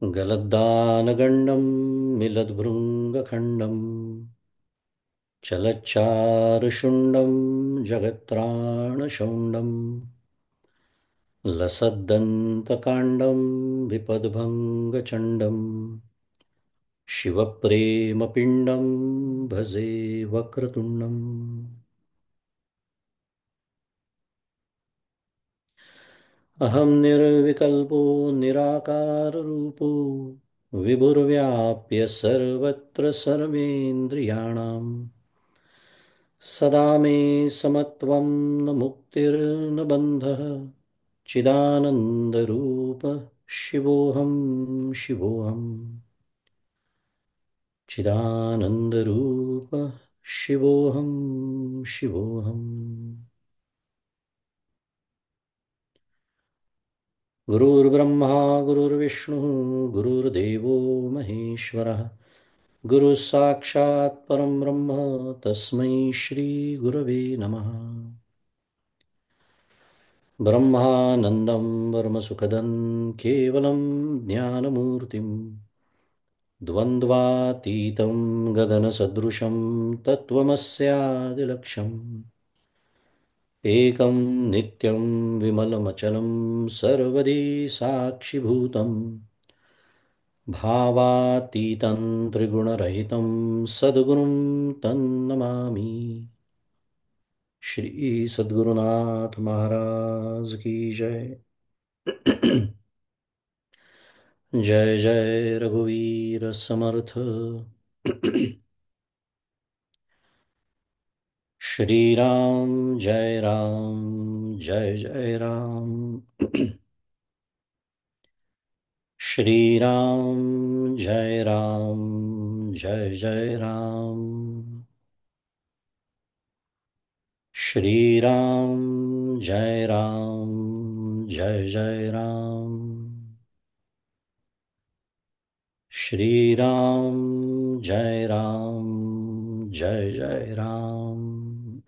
गलद्दानगण्डं मिलद्भृङ्गखण्डं चलच्चारुशुण्डं जगत्त्राणशौण्डं लसद्दन्तकाण्डं विपद्भङ्गचण्डं शिवप्रेमपिण्डं भजे वक्रतुण्डम्। अहं निर्विकल्पो निराकाररूपो विभुर्व्याप्य सर्वत्र सर्वेन्द्रियाणां सदा मे समत्वं न मुक्तिर्न बन्धः चिदानन्दरूपः शिवोऽहं शिवोऽहम् चिदानन्दरूपः शिवोऽहं शिवोऽहम्। गुरुर्ब्रह्मा गुरुर्विष्णुः गुरुर्देवो महेश्वरः गुरुः साक्षात् परं ब्रह्म तस्मै श्रीगुरवे नमः। ब्रह्मानन्दं वर्मसुखदं केवलं ज्ञानमूर्तिं द्वन्द्वातीतं गगनसदृशं तत्त्वमस्यादिलक्ष्यम् एकं नित्यं विमलमचलं सर्वधी साक्षिभूतं भावातीतं त्रिगुणरहितं सद्गुरुं तन्नमामि। श्री सद्गुरुनाथ महाराज की जय। जय जय रघुवीर समर्थ। श्री राम जय राम जय जय राम। श्री राम जय राम जय जय राम। श्री राम जय राम जय जय राम। श्री राम जय राम जय जय राम।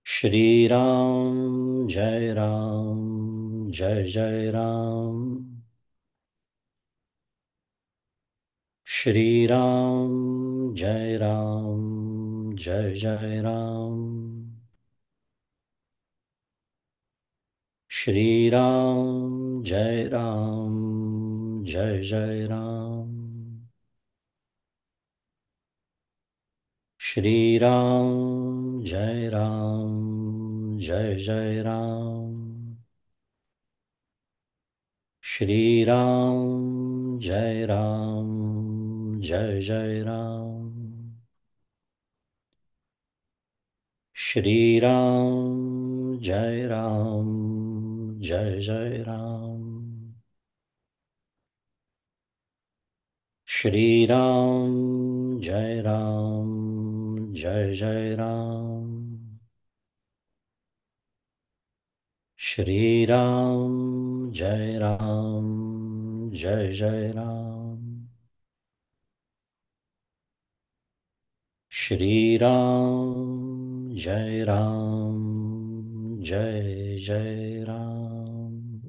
श्री राम जय राम जय जय राम। श्री राम जय राम जय जय राम। श्री राम जय राम जय जय राम। श्री राम जय राम जय जय राम। श्री राम जय राम जय जय राम। श्री राम जय राम जय जय राम। श्री राम जय राम जय जय राम। श्री राम जय राम जय जय राम। श्री राम जय राम जय जय राम।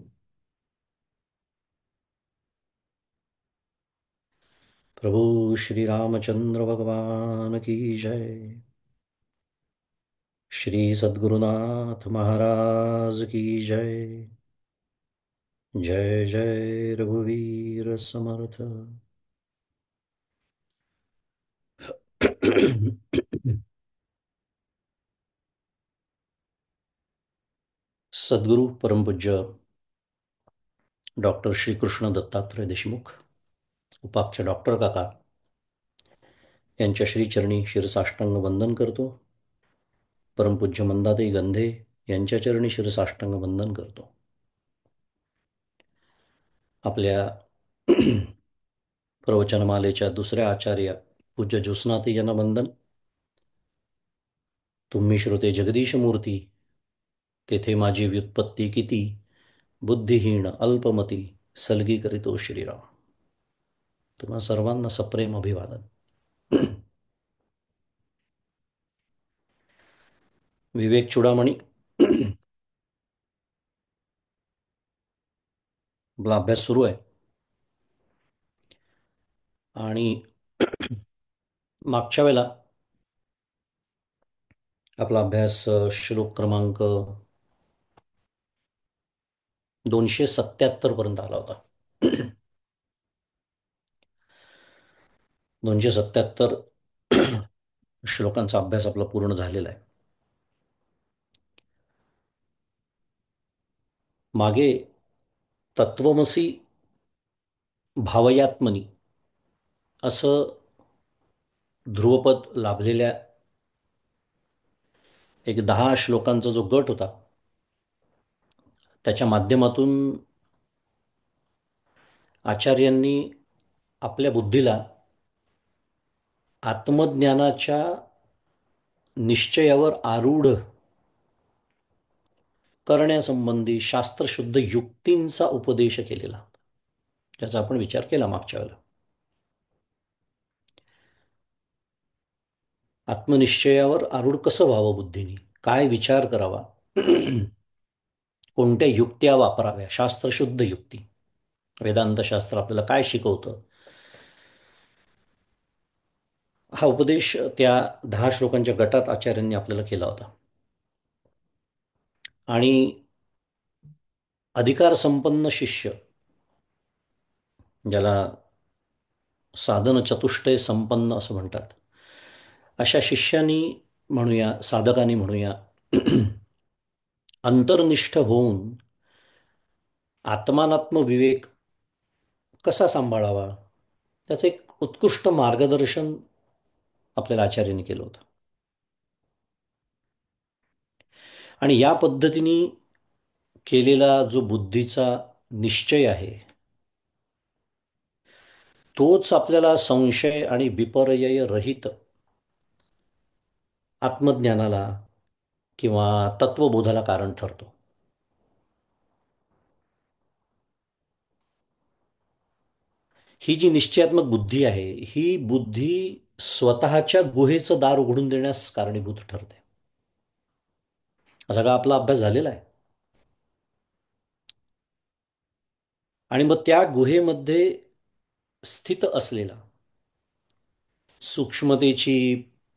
प्रभु श्री रामचंद्र भगवान की जय। श्री सद्गुरुनाथ महाराज की जय। जय जय रघुवीर समर्थ। सद्गुरु परम पूज्य डॉक्टर श्री कृष्ण दत्तात्रय देशमुख उपाख्य डॉक्टर काका यांच्या श्रीचरणी शिरसाष्टांग वंदन करतो। परमपूज्य मंदाताई गंधे यांच्या चरणी शिरसाष्टांग वंदन करतो। आपल्या प्रवचनमालेच्या दुसऱ्या आचार्य पूज्य ज्योत्स्नाताई यांना वंदन। तुम्ही श्रोते जगदीश मूर्ती तेथे माझी व्युत्पत्ती किती बुद्धिहीन अल्पमती सलगी करीतो श्रीराम। तुम्हा सर्वांना सप्रेम अभिवादन। विवेक चुडामणी आपला अभ्यास सुरू आहे. आणि मागच्या वेळेला आपला अभ्यास श्लोक क्रमांक 277 पर्यंत आला होता. 277 श्लोकांचा अभ्यास आपला पूर्ण झालेला आहे. मागे तत्वमसी भावयात्मनी असं ध्रुवपद लाभलेल्या एक 10 श्लोकांचा जो गट होता, त्याच्या माध्यमातून आचार्यांनी आपल्या बुद्धीला आत्मज्ञानाच्या निश्चयावर आरूढ करण्यासंबंधी शास्त्रशुद्ध युक्तींचा उपदेश केलेला, त्याचा आपण विचार केला मागच्या वेळेला. आत्मनिश्चयावर आरूढ कसं व्हावं बुद्धीने, काय विचार करावा, कोणत्या युक्त्या वापराव्या, शास्त्रशुद्ध युक्ती. वेदांतशास्त्र आपल्याला काय शिकवतं, हा उपदेश त्या 10 श्लोकांच्या गटात आचार्यांनी आपल्याला केला होता. आणि अधिकार संपन्न शिष्य, ज्याला साधन चतुष्टय संपन्न असं म्हणतात, अशा शिष्यानी म्हणूया, साधकानी म्हणूया, अंतर्निष्ठ होऊन आत्मानात्म विवेक कसा सांभाळावा, त्याचं एक उत्कृष्ट मार्गदर्शन आपल्याला आचार्यांनी केलं होतं. आणि या पद्धतीने केलेला जो बुद्धीचा निश्चय आहे, तोच आपल्याला संशय आणि विपर्यय रहित आत्मज्ञानाला किंवा तत्वबोधाला कारण ठरतो. ही जी निश्चयात्मक बुद्धी आहे, ही बुद्धी स्वतःच्या गुहेचं दार उघडून देण्यास कारणीभूत ठरते. हा सगळा आपला अभ्यास झालेला आहे. आणि मग त्या गुहेमध्ये स्थित असलेला सूक्ष्मतेची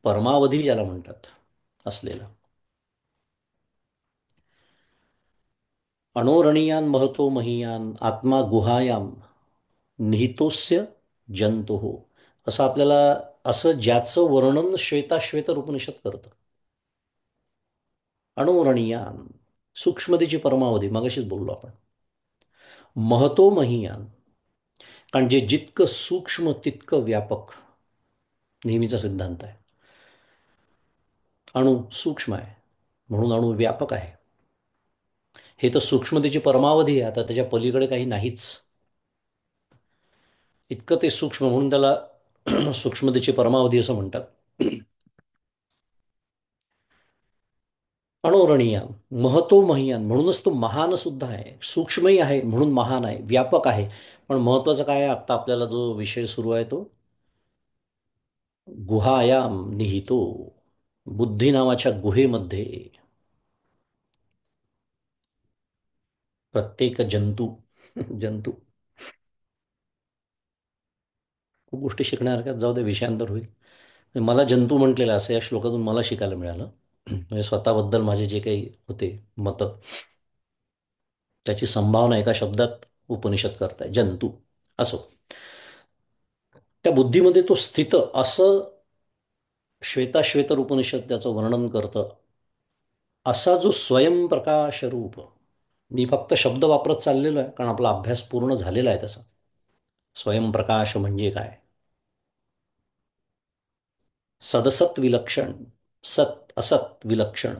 परमावधी ज्याला म्हणतात असलेला, अणोरणीयान महतो महीयान आत्मा गुहायाम निहितोस्य जंतु, असं आपल्याला, असं ज्याचं वर्णन श्वेताश्वेतर उपनिषद करतं. अणोरणीयान, सूक्ष्मतेची परमावधी, मगाशीच बोललो आपण. महतो महीयान, कारण जे जितकं सूक्ष्म तितकं व्यापक, नेहमीचा सिद्धांत आहे. अणु सूक्ष्म आहे म्हणून अणु व्यापक आहे. हे तर सूक्ष्मतेची परमावधी आहे, आता त्याच्या पलीकडे काही नाहीच. इतकं ते सूक्ष्म म्हणून त्याला सूक्ष्मतेची परमावधी असं म्हणतात. अणोरणीयान महतो महीयान, म्हणूनच तो महान सुद्धा आहे, सूक्ष्मही आहे म्हणून महान आहे, व्यापक आहे. पण महत्वाचं काय आहे, आत्ता आपल्याला जो विषय सुरू आहे तो गुहायाम निहितो, बुद्धी नावाच्या गुहेमध्ये प्रत्येक जंतू जंतू खूप गोष्टी शिकण्यासारख्या, जाऊ दे विषयांतर होईल. मला जंतू म्हटलेलं असं या श्लोकातून मला शिकायला मिळालं. म्हणजे स्वतःबद्दल माझे जे काही होते मतं, त्याची संभावना एका शब्दात उपनिषद करताय, जंतू. असो, त्या बुद्धीमध्ये तो स्थित असं श्वेताश्वेतर उपनिषद त्याचं वर्णन करतं. असा जो स्वयंप्रकाश रूप, मी फक्त शब्द वापरत चाललेलो आहे कारण आपला अभ्यास पूर्ण झालेला आहे तसा. स्वयंप्रकाश म्हणजे काय? सदसत विलक्षण, सत असत विलक्षण,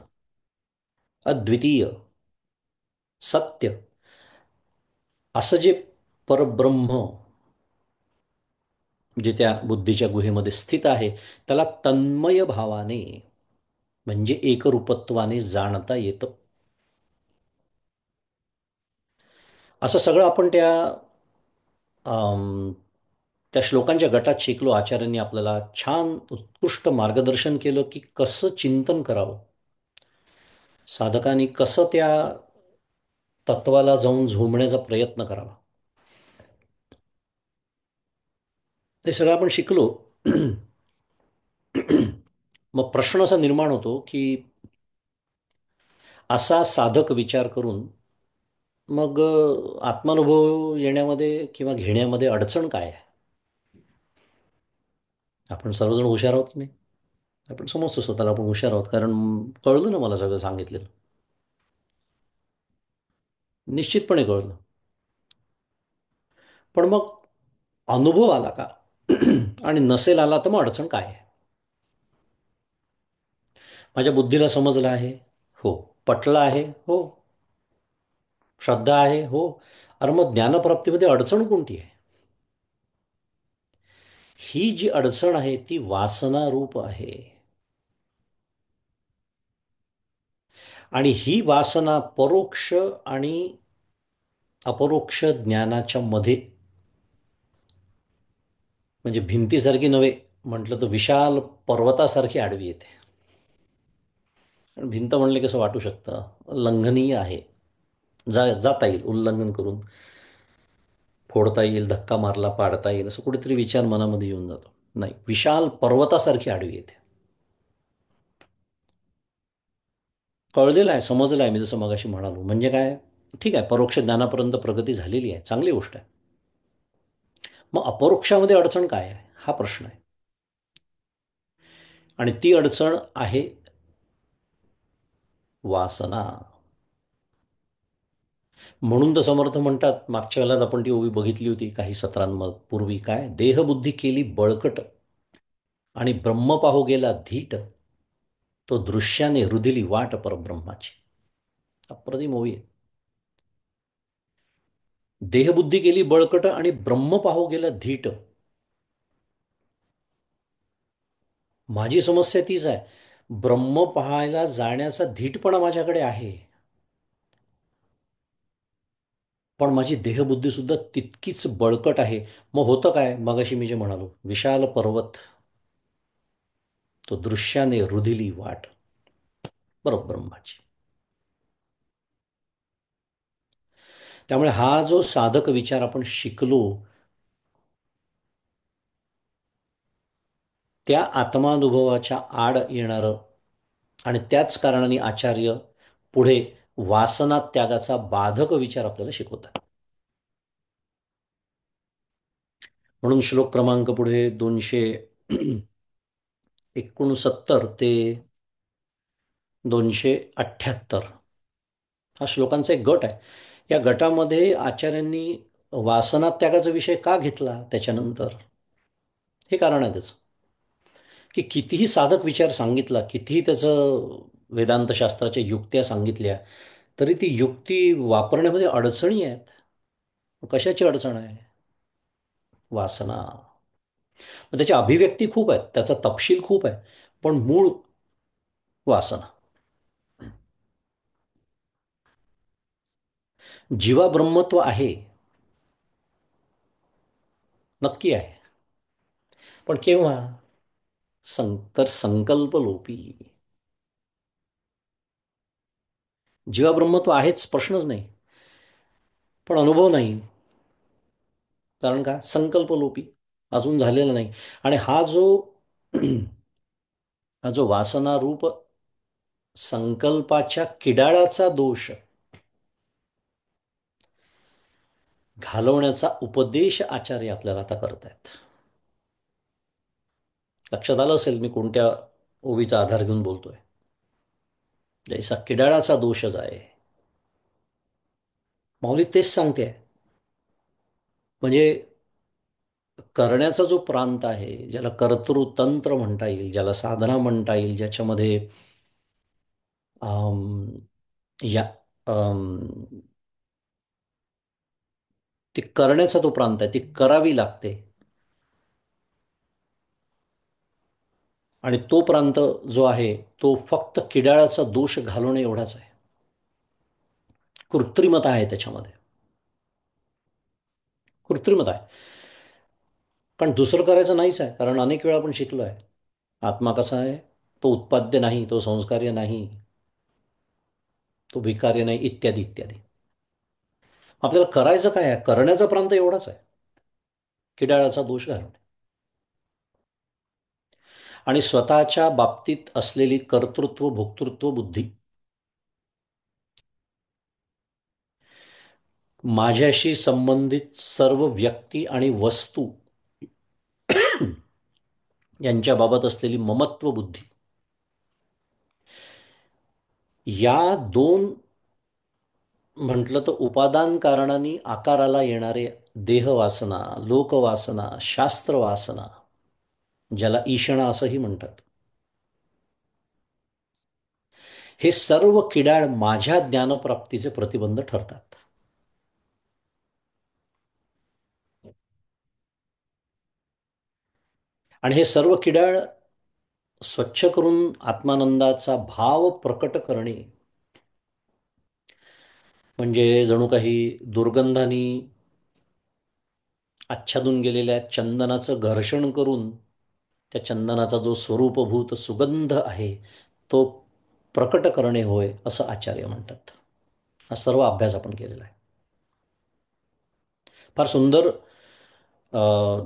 अद्वितीय, सत्य, असं जे परब्रह्म जे त्या बुद्धीच्या गुहेमध्ये स्थित आहे, त्याला तन्मय भावाने म्हणजे एकरूपत्वाने जाणता येतं. असं सगळं आपण अम, त्या श्लोकांच्या गटात शिकलो. आचार्यांनी आपल्याला छान उत्कृष्ट मार्गदर्शन केलं की कसं चिंतन करावं, साधकांनी कसं त्या तत्वाला जाऊन झोंबण्याचा प्रयत्न करावा. हे सगळं आपण शिकलो. मग प्रश्न असा निर्माण होतो की असा साधक विचार करून मग आत्मानुभव येण्यामध्ये किंवा घेण्यामध्ये अडचण काय आहे? आपण सर्वजण हुशार आहोत की नाही? आपण समजतो स्वतःला आपण हुशार आहोत, कारण कळलं ना मला सगळं सांगितलेलं. निश्चितपणे कळलं. पण मग अनुभव आला का? आणि नसेल आला तर मग अडचण काय आहे? माझ्या बुद्धीला समजलं आहे. हो. पटलं आहे. हो. श्रद्धा आहे. हो. अरे मग ज्ञानप्राप्तीमध्ये अडचण कोणती आहे? ही जी अडचण आहे ती वासना रूप आहे. आणि ही वासना परोक्ष आणि अपरोक्ष ज्ञानाच्या मध्ये, म्हणजे भिंतीसारखी नव्हे, म्हटलं तर विशाल पर्वतासारखी आडवी येते. आणि भिंत म्हणले कसं वाटू शकतं? लंघनीय आहे. जाता येईल उल्लंघन करून, फोडता येईल, धक्का मारला पाडता येईल, असं कुठेतरी विचार मनामध्ये येऊन जातो. नाही, विशाल पर्वतासारखी आडवी येते. कळलेलं आहे, समजलं आहे मी, जसं मगाशी म्हणालो. म्हणजे काय? ठीक आहे, परोक्ष ज्ञानापर्यंत प्रगती झालेली आहे, चांगली गोष्ट आहे. मग अपरोक्षामध्ये अडचण काय आहे, हा प्रश्न आहे. आणि ती अडचण आहे वासना. म्हणून तर समर्थ म्हणतात, मागच्या वेळेला आपण ती ओवी बघितली होती काही सत्रांपूर्वी, काय देहबुद्धी केली बळकट आणि ब्रह्म पाहो गेला धीट, तो दृश्याने रुधिली वाट परब्रह्माची. अप्रतिम ओवी आहे. देहबुद्धी केली बळकट आणि ब्रह्म पाहो गेला धीट. माझी समस्या तीच आहे. ब्रह्म पाहायला जाण्याचा धीटपणा माझ्याकडे आहे, पण माझी देहबुद्धी सुद्धा तितकीच बळकट आहे. मग होतं काय? मगाशी मी जे म्हणालो, विशाल पर्वत, तो दृश्याने रुधिली वाट बरोबर ब्रह्माची. त्यामुळे हा जो साधक विचार आपण शिकलो, त्या आत्मानुभवाच्या आड येणारं, आणि त्याच कारणाने आचार्य पुढे वासना त्यागाचा बाधक विचार आपल्याला शिकवतात. म्हणून श्लोक क्रमांक पुढे 269 ते 278, हा श्लोकांचा एक गट आहे. या गटामध्ये आचार्यांनी वासना त्यागाचा विषय का घेतला त्याच्यानंतर, हे कारण आहे त्याचं. की कितीही साधक विचार सांगितला, कितीही त्याचं वेदांतशास्त्राच्या युक्त्या सांगितल्या, तरी ती युक्ती वापरण्यामध्ये अडचणी आहेत. कशाची अडचण आहे? वासना. मग त्याची अभिव्यक्ती खूप आहेत, त्याचा तपशील खूप आहे, पण मूळ वासना. जीवा ब्रह्मत्व आहे, नक्की आहे. पण केव्हा? तर संकल्प लोपी. जीवा ब्रह्मत्व आहेच, प्रश्नच नाही, पण अनुभव नाही. कारण का? संकल्प लोपी, अजून झालेला नाही. आणि हा जो वासनारूप संकल्पाच्या किडाळाचा दोष घालवण्याचा उपदेश आचार्य आपल्याला आता करतायत. लक्षात आलं असेल मी कोणत्या ओवीचा आधार घेऊन बोलतोय. जैसा किडाळाचा दोषच आहे, माऊली तेच सांगते. म्हणजे करण्याचा जो प्रांत आहे, ज्याला कर्तृतंत्र म्हणता येईल, ज्याला साधना म्हणता येईल, ज्याच्यामध्ये अम, या अम, ती करण्याचा तो प्रांत आहे, ती करावी लागते. आणि तो प्रांत जो आहे, तो फक्त किडाळाचा दोष घालवणे एवढाच आहे. कृत्रिमता आहे त्याच्यामध्ये, कृत्रिमता आहे. कारण दुसरं करायचं नाहीच आहे, कारण अनेक वेळा आपण शिकलो आहे. आत्मा कसा आहे? तो उत्पाद्य नाही, तो संस्कार्य नाही, तो भिकार्य नाही, इत्यादी इत्यादी. आपल्याला करायचं काय आहे? करण्याचा प्रांत एवढाच आहे, किडाळाचा दोष घालवणे. आणि स्वतःच्या बाबतीत असलेली कर्तृत्व भोक्तृत्व बुद्धी, माझ्याशी संबंधित सर्व व्यक्ती आणि वस्तू यांच्याबाबत असलेली ममत्व बुद्धी, या दोन म्हटलं तर उपादान कारणांनी आकाराला येणारे देहवासना, लोकवासना, शास्त्रवासना, ज्याला ईषणा असंही म्हणतात, हे सर्व किडाळ माझ्या ज्ञानप्राप्तीचे प्रतिबंध ठरतात. आणि हे सर्व किडाळ स्वच्छ करून आत्मानंदाचा भाव प्रकट करणे म्हणजे जणू काही दुर्गंधानी आच्छादून गेलेल्या चंदनाचं घर्षण करून त्या चंदनाचा जो स्वरूपभूत सुगंध आहे तो प्रकट करणे होय, असं आचार्य म्हणतात. हा सर्व अभ्यास आपण केलेला आहे. फार सुंदर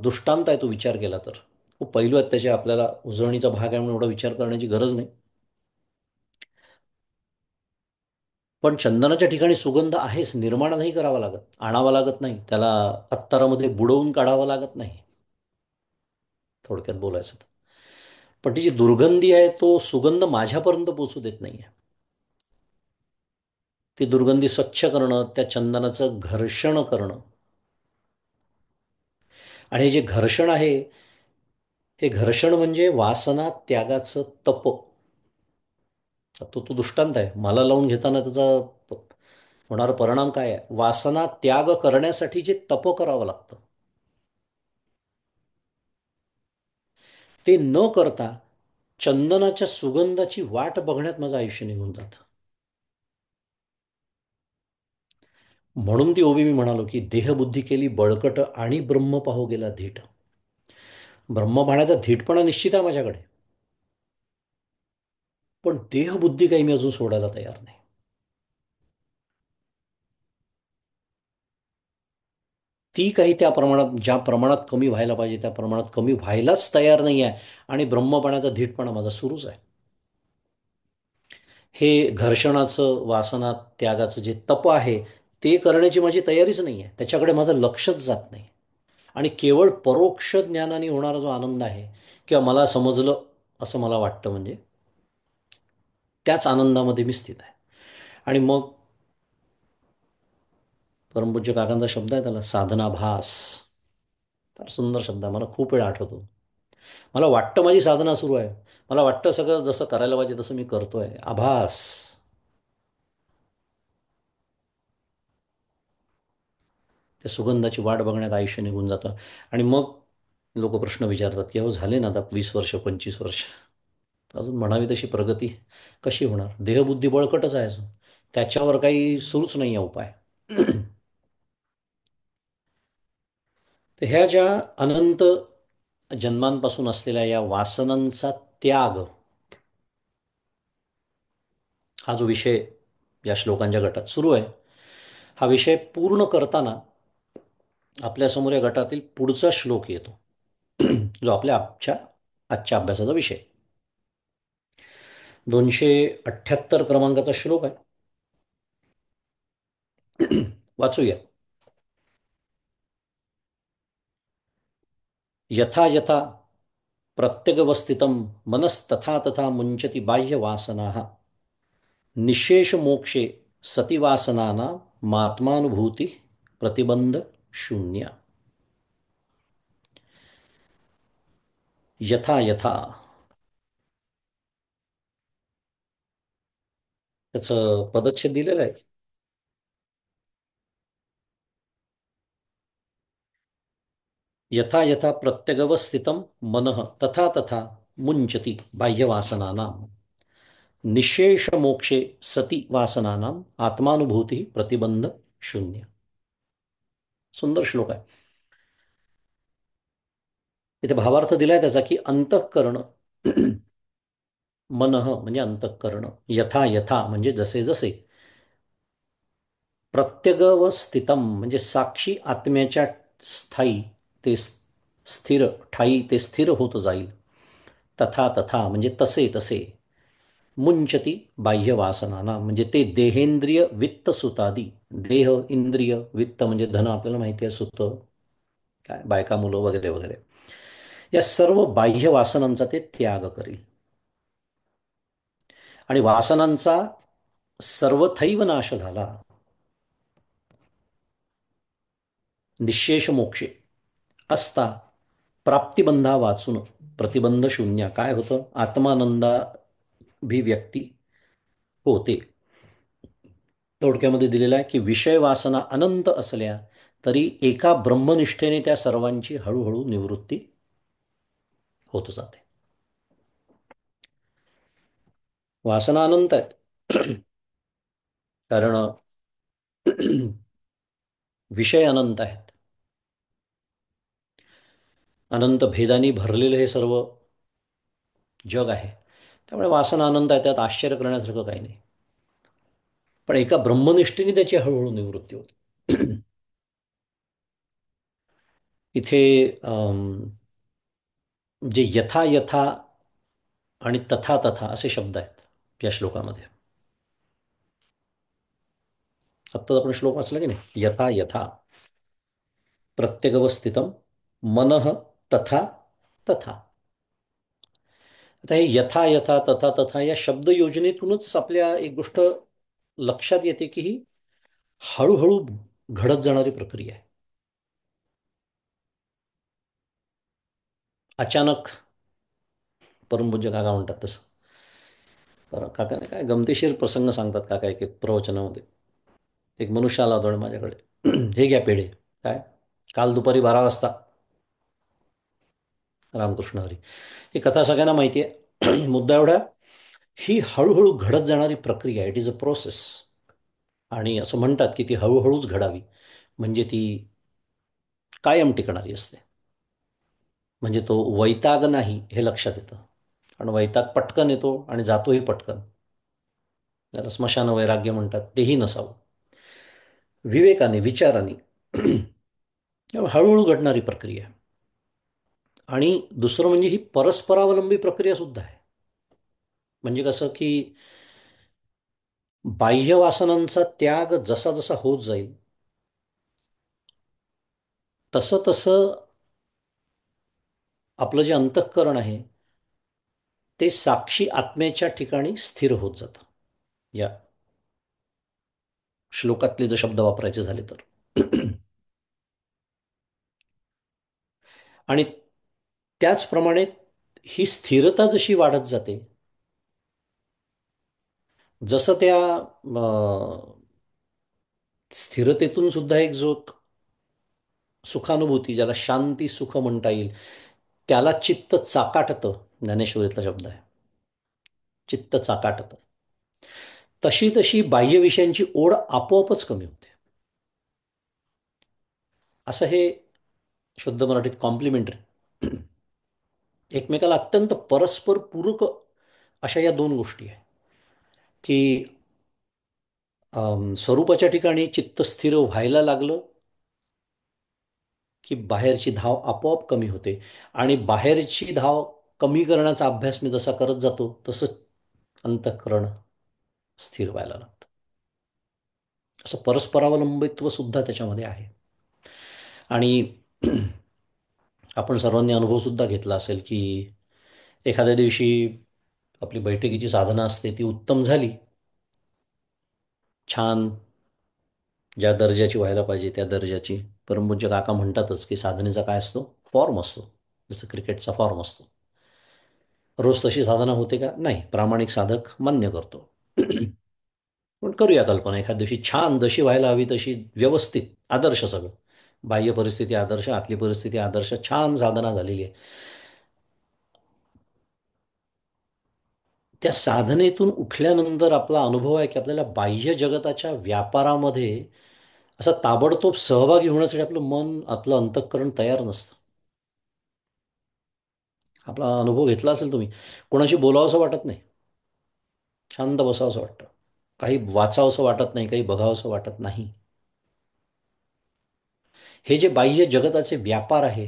दृष्टांत आहे तो, विचार केला तर खूप पैलू आहेत त्याचे. आपल्याला उजळणीचा भाग आहे म्हणून एवढा विचार करण्याची गरज नाही. पण चंदनाच्या ठिकाणी सुगंध आहेच, निर्माण नाही करावा लागत, आणावा लागत नाही, त्याला अत्तरामध्ये बुडवून काढावं लागत नाही, थोडक्यात बोलायचं तर. पण ती जी दुर्गंधी आहे तो सुगंध माझ्यापर्यंत पोचू देत नाहीये. ती दुर्गंधी स्वच्छ करणं, त्या चंदनाचं घर्षण करणं. आणि हे जे घर्षण आहे, हे घर्षण म्हणजे वासना त्यागाचं तप. तो दृष्टांत आहे. मला लावून घेताना त्याचा होणारा परिणाम काय आहे? वासना त्याग करण्यासाठी जे तप करावं लागतं, ते न करता चंदनाच्या सुगंधाची वाट बघण्यात माझं आयुष्य निघून जातं. म्हणून ती ओवी मी म्हणालो की देहबुद्धी केली बळकट आणि ब्रह्म पाहो गेला धीट. ब्रह्म पाहण्याचा धीटपणा निश्चित आहे माझ्याकडे, पण देहबुद्धी काही मी अजून सोडायला तयार नाही. ती काही त्या प्रमाणात, ज्या प्रमाणात कमी व्हायला पाहिजे त्या प्रमाणात कमी व्हायलाच तयार नाही आहे. आणि ब्रह्मपणाचा धीटपणा माझा सुरूच आहे. हे घर्षणाचं, वासना त्यागाचं जे तप आहे ते करण्याची माझी तयारीच नाही आहे, त्याच्याकडे माझं लक्षच जात नाही. आणि केवळ परोक्ष ज्ञानाने होणारा जो आनंद आहे, किंवा मला समजलं असं मला वाटतं, म्हणजे त्याच आनंदामध्ये मी स्थित आहे. आणि मग परमपूज्य काकांचा शब्द आहे त्याला, साधनाभास. फार सुंदर शब्द आहे, मला खूप वेळ आठवतो. मला वाटतं माझी साधना सुरू आहे, मला वाटतं सगळं जसं करायला पाहिजे तसं मी करतोय, आभास. त्या सुगंधाची वाट बघण्यात आयुष्य निघून जातं. आणि मग लोक प्रश्न विचारतात की अहो झाले ना आता 20 वर्ष 25 वर्ष, अजून म्हणावी तशी प्रगती कशी होणार? देहबुद्धी बळकटच आहे अजून, त्याच्यावर काही सुरूच नाही आहे उपाय. तर ह्या ज्या अनंत जन्मांपासून असलेल्या या वासनांचा त्याग, हा जो विषय या श्लोकांच्या गटात सुरू आहे, हा विषय पूर्ण करताना आपल्यासमोर या गटातील पुढचा श्लोक येतो, जो आपल्या आजच्या अभ्यासाचा विषय. 278 क्रमांकाचा श्लोक आहे. वाचूया. यथा यथा प्रत्यगवस्थितं मनस्तथा तथा मुंचति बाह्यवासनाः निशेष मोक्षे सती वासनाना मात्मानुभूती प्रतिबंध शून्य. यथा यथा, त्याचं पदच्छेद दिलेलं आहे. यथा यथा प्रत्यगवस्थितं मनः तथा तथा मुंचति बाह्यवासनानां निशेष मोक्षे सती वासनानां आत्मानुभूती प्रतिबंध शून्य. सुंदर श्लोक आहे. इथे भावार्थ दिलाय त्याचा की अंतःकरण, मनः म्हणजे अंतःकरण, यथा यथा म्हणजे जसे जसे, प्रत्यगवस्थितम म्हणजे साक्षी आत्म्याच्या स्थायी ते स्थिर ठायी ते स्थिर होत जाईल, तथा तथा म्हणजे तसे तसे. मुंचती बाह्य वासनाना म्हणजे ते देहेंद्रिय वित्त सुतादी. देह इंद्रिय वित्त म्हणजे धन आपल्याला माहिती आहे, सुत काय बायका मुलं वगैरे वगैरे, या सर्व बाह्य वासनांचा ते त्याग करील. आणि वासनांचा सर्वथैव नाश झाला. निशेष मोक्षे असता प्राप्तिबंधा वाचून प्रतिबंध शून्य काय होतं, आत्मानंदाभिव्यक्ती होते. थोडक्यामध्ये दिलेला आहे की विषय वासना अनंत असल्या तरी एका ब्रह्मनिष्ठेने त्या सर्वांची हळूहळू निवृत्ती होत जाते. वासना अनंत आहेत. कारण विषय अनंत आहेत. अनंत भेदानी भरलेलं हे सर्व जग आहे. त्यामुळे वासना अनंत आहे, त्यात आश्चर्य करण्यासारखं काही नाही. पण एका ब्रह्मनिष्ठेने त्याची हळूहळू निवृत्ती होते. इथे जे यथा यथा आणि तथा तथा असे शब्द आहेत या श्लोकामध्ये. आत्ताच आपण श्लोक वाचला की नाही, यथा यथा प्रत्यगवस्थितम मनः तथा तथा. आता हे यथा यथा तथा तथा या शब्द योजनेतूनच आपल्या एक गोष्ट लक्षात येते की ही हळूहळू घडत जाणारी प्रक्रिया आहे. अचानक परमपूज्य काका म्हणतात तसं. काकाने काय गमतीशीर प्रसंग सांगतात काका एक एक प्रवचनामध्ये. एक मनुष्य आला होता आणि माझ्याकडे, हे घ्या पेढे. काय, काल दुपारी 12 वाजता. रामकृष्ण हरी. ही कथा सगळ्यांना माहिती आहे. मुद्दा एवढा, ही हळूहळू घडत जाणारी प्रक्रिया, इट इज अ प्रोसेस. आणि असं म्हणतात की ती हळूहळूच घडावी, म्हणजे ती कायम टिकणारी असते. म्हणजे तो वैताग नाही हे लक्षात येतं. कारण वैताग पटकन येतो आणि जातोही पटकन. त्याला स्मशान वैराग्य म्हणतात, तेही नसावं. विवेकाने, विचाराने हळूहळू घडणारी प्रक्रिया. आणि दुसरं म्हणजे ही परस्परावलंबी प्रक्रिया सुद्धा आहे. म्हणजे कसं की बाह्य वासनांचा त्याग जसा जसा होत जाईल तसं तसं आपलं जे अंतःकरण आहे ते साक्षी आत्म्याच्या ठिकाणी स्थिर होत जातं. या श्लोकातले जर शब्द वापरायचे झाले तर. आणि त्याचप्रमाणे ही स्थिरता जशी वाढत जाते, जसं त्या स्थिरतेतून सुद्धा एक जो सुखानुभूती, ज्याला शांती सुख म्हणता येईल, त्याला चित्त चाकाटतं. ज्ञानेश्वरीतला शब्द आहे, चित्त चाकाटतं. तशी तशी बाह्य विषयांची ओढ आपोआपच कमी होते. असं हे शुद्ध मराठीत कॉम्प्लिमेंटरी, एकमेकाला अत्यंत परस्पर पूरक अशा या दोन गोष्टी आहे की स्वरूपाच्या ठिकाणी चित्त स्थिर व्हायला लागलं की बाहेरची धाव आपोआप कमी होते. आणि बाहेरची धाव कमी करण्याचा अभ्यास मी जसा करत जातो तसं अंतःकरण स्थिर व्हायला लागतं. असं परस्परावलंबित्व सुद्धा त्याच्यामध्ये आहे. आणि आपण सर्वांनी अनुभव सुद्धा घेतला असेल की एखाद्या दिवशी आपली बैठकीची साधना असते, ती उत्तम झाली, छान ज्या दर्जाची व्हायला पाहिजे त्या दर्जाची. परमपूज्य काका म्हणतातच की साधनेचा काय असतो, फॉर्म असतो. जसं क्रिकेटचा फॉर्म असतो. रोज तशी साधना होते का, नाही, प्रामाणिक साधक मान्य करतो. पण करूया कल्पना, एखाद्या दिवशी छान जशी व्हायला हवी तशी व्यवस्थित आदर्श सगळं, बाह्य परिस्थिती आदर्श, आतली परिस्थिती आदर्श, छान साधना झालेली आहे. त्या साधनेतून उठल्यानंतर आपला अनुभव आहे की आपल्याला बाह्य जगताच्या व्यापारामध्ये असा ताबडतोब सहभागी होण्यासाठी आपलं मन, आपलं अंतःकरण तयार नसतं. आपला अनुभव घेतला असेल तुम्ही, कोणाशी बोलावंसं वाटत नाही, शांत बसावंसं वाटतं, काही वाचावंसं वाटत नाही, काही बघावंसं वाटत नाही. हे जे बाह्य जगताचे व्यापार आहे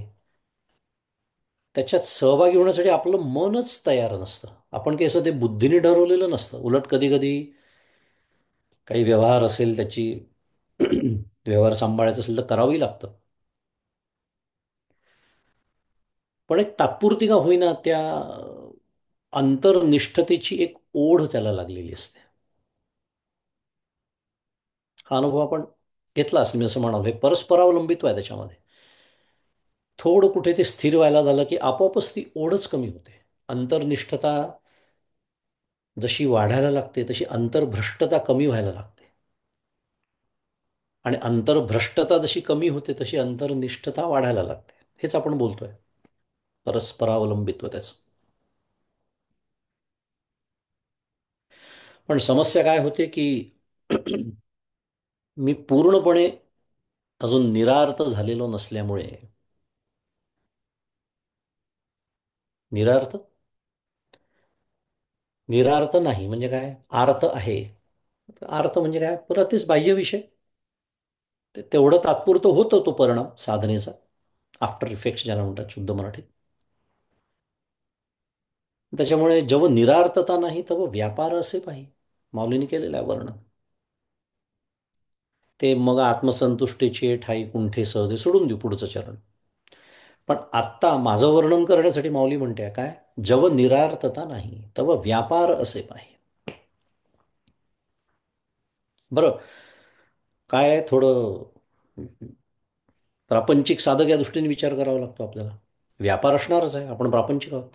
त्याच्यात सहभागी होण्यासाठी आपलं मनच तयार नसतं. आपण काही असं ते बुद्धीने ठरवलेलं नसतं. उलट कधी कधी काही व्यवहार असेल त्याची व्यवहार सांभाळायचा असेल तर करावंही लागतं. पण एक तात्पुरती का होईना त्या अंतरनिष्ठतेची एक ओढ त्याला लागलेली असते. हा अनुभव आपण घेतला असेल, मी असं म्हणालो, हे परस्परावलंबित्व आहे त्याच्यामध्ये. थोडं कुठे ते स्थिर व्हायला झालं की आपोआपच ती ओढच कमी होते. अंतर्निष्ठता जशी वाढायला लागते तशी अंतर्भ्रष्टता कमी व्हायला लागते. आणि अंतर्भ्रष्टता जशी कमी होते तशी अंतर्निष्ठता वाढायला लागते. हेच आपण बोलतोय, परस्परावलंबित्व त्याचं. पण समस्या काय होते की मी पूर्णपणे अजून निरार्थ झालेलो नसल्यामुळे. निरार्थ निरार्थ नाही म्हणजे काय, आर्त आहे. अर्थ म्हणजे काय, परत तेच बाह्य विषय. तेवढं तात्पुरतं होतं तो परिणाम साधनेचा, आफ्टर इफेक्ट्स ज्याला म्हणतात शुद्ध मराठीत. त्याच्यामुळे जेव्हा निरार्थता नाही तेव्हा व्यापार असे पाहिजे. माऊलीने केलेलं आहे वर्णन. ते मग आत्मसंतुष्टीचे ठाई कुंठे सहजे सोडून देऊ पुढचं चरण. पण आत्ता माझं वर्णन करण्यासाठी माऊली म्हणते काय, जव निरार्थता नाही तव व्यापार असे पाहिजे. बरं, काय आहे, थोडं प्रापंचिक साधक या दृष्टीने विचार करावा लागतो आपल्याला. व्यापार असणारच आहे, आपण प्रापंचिक आहोत.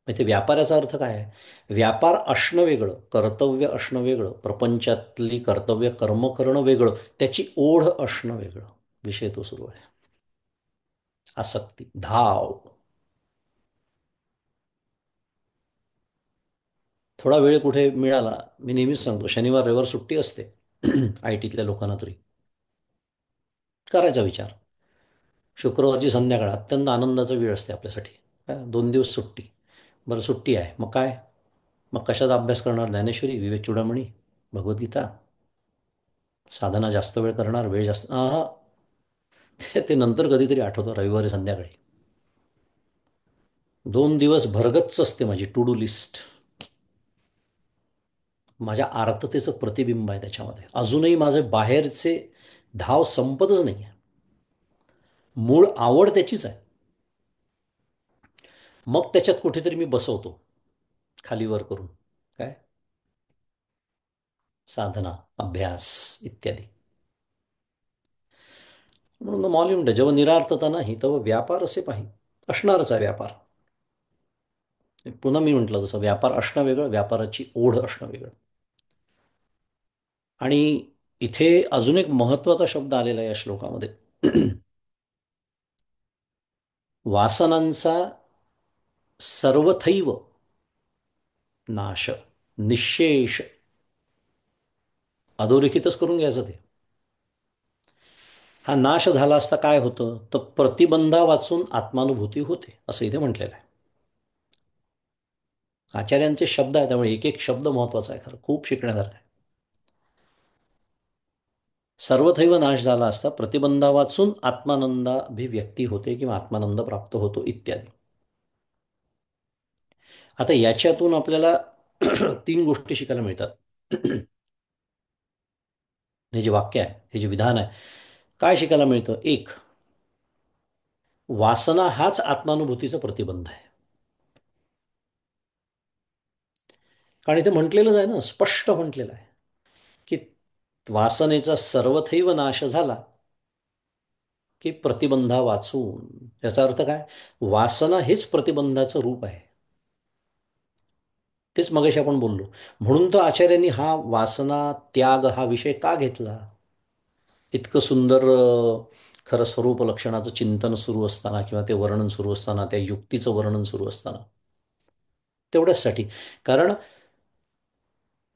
म्हणजे व्यापाराचा अर्थ काय आहे, व्यापार असणं वेगळं, कर्तव्य असणं वेगळं, प्रपंचातली कर्तव्य कर्म करणं वेगळं, त्याची ओढ असणं वेगळं. विषय तो सुरू आहे. आसक्ती, धाव. थोडा वेळ कुठे मिळाला, मी नेहमीच सांगतो शनिवार रविवार सुट्टी असते आय टीतल्या लोकांना तरी, करायचा विचार. शुक्रवारची संध्याकाळ अत्यंत आनंदाचा वेळ असते आपल्यासाठी. काय, 2 दिवस सुट्टी. बरं, सुट्टी आहे मग काय, मग कशाचा अभ्यास करणार, ज्ञानेश्वरी, विवेक चूडामणी, भगवद्गीता, साधना जास्त वेळ करणार, वेळ जास्त ते नंतर कधीतरी आठवतं, रविवारी संध्याकाळी. 2 दिवस भरगच्च असते माझी टू डू लिस्ट. माझ्या आर्ततेचं प्रतिबिंब आहे त्याच्यामध्ये. अजूनही माझे बाहेरचे धाव संपतच नाही आहे. मूळ आवड त्याचीच आहे. मग त्याच्यात कुठेतरी मी बसवतो, खालीवर करून. काय, साधना, अभ्यास इत्यादी. म्हणून मग मौली म्हणते जेव्हा निरार्थता नाही तेव्हा व्यापार असे पाहिजे. असणारच आहे व्यापार. पुन्हा मी म्हटलं जसं व्यापार असणं वेगळं, व्यापाराची ओढ असणं वेगळं. आणि इथे अजून एक महत्वाचा शब्द आलेला आहे या श्लोकामध्ये. वासनांचा सर्वथैव नाश, निशेष. अधोरेखितच करून घ्यायचं ते. हा नाश झाला असता काय होतं, तर प्रतिबंधा वाचून आत्मानुभूती होते असं इथे म्हटलेलं आहे. आचार्यांचे शब्द आहे त्यामुळे एक एक शब्द महत्वाचा आहे, खरं खूप शिकण्यासारखं आहे. सर्वथैव नाश झाला असता प्रतिबंधा वाचून आत्मानंदाभिव्यक्ती होते किंवा आत्मानंद प्राप्त होतो इत्यादी. आता याच्यातून आपल्याला 3 गोष्टी शिकायला मिळतात. हे जे वाक्य आहे, हे जे विधान आहे, काय शिकायला मिळतं. एक, वासना हाच आत्मानुभूतीचा प्रतिबंध आहे. कारण इथे म्हटलेलंच आहे ना, स्पष्ट म्हटलेलं आहे की वासनेचा सर्वथैव नाश झाला की प्रतिबंधा वाचून. याचा अर्थ काय, वासना हेच प्रतिबंधाचं रूप आहे. तेच मगाशी आपण बोललो. म्हणून तर आचार्यांनी हा वासना त्याग हा विषय का घेतला. इतकं सुंदर खरं स्वरूप लक्षणाचं चिंतन सुरू असताना किंवा ते वर्णन सुरू असताना, त्या युक्तीचं वर्णन सुरू असताना, तेवढ्याचसाठी. कारण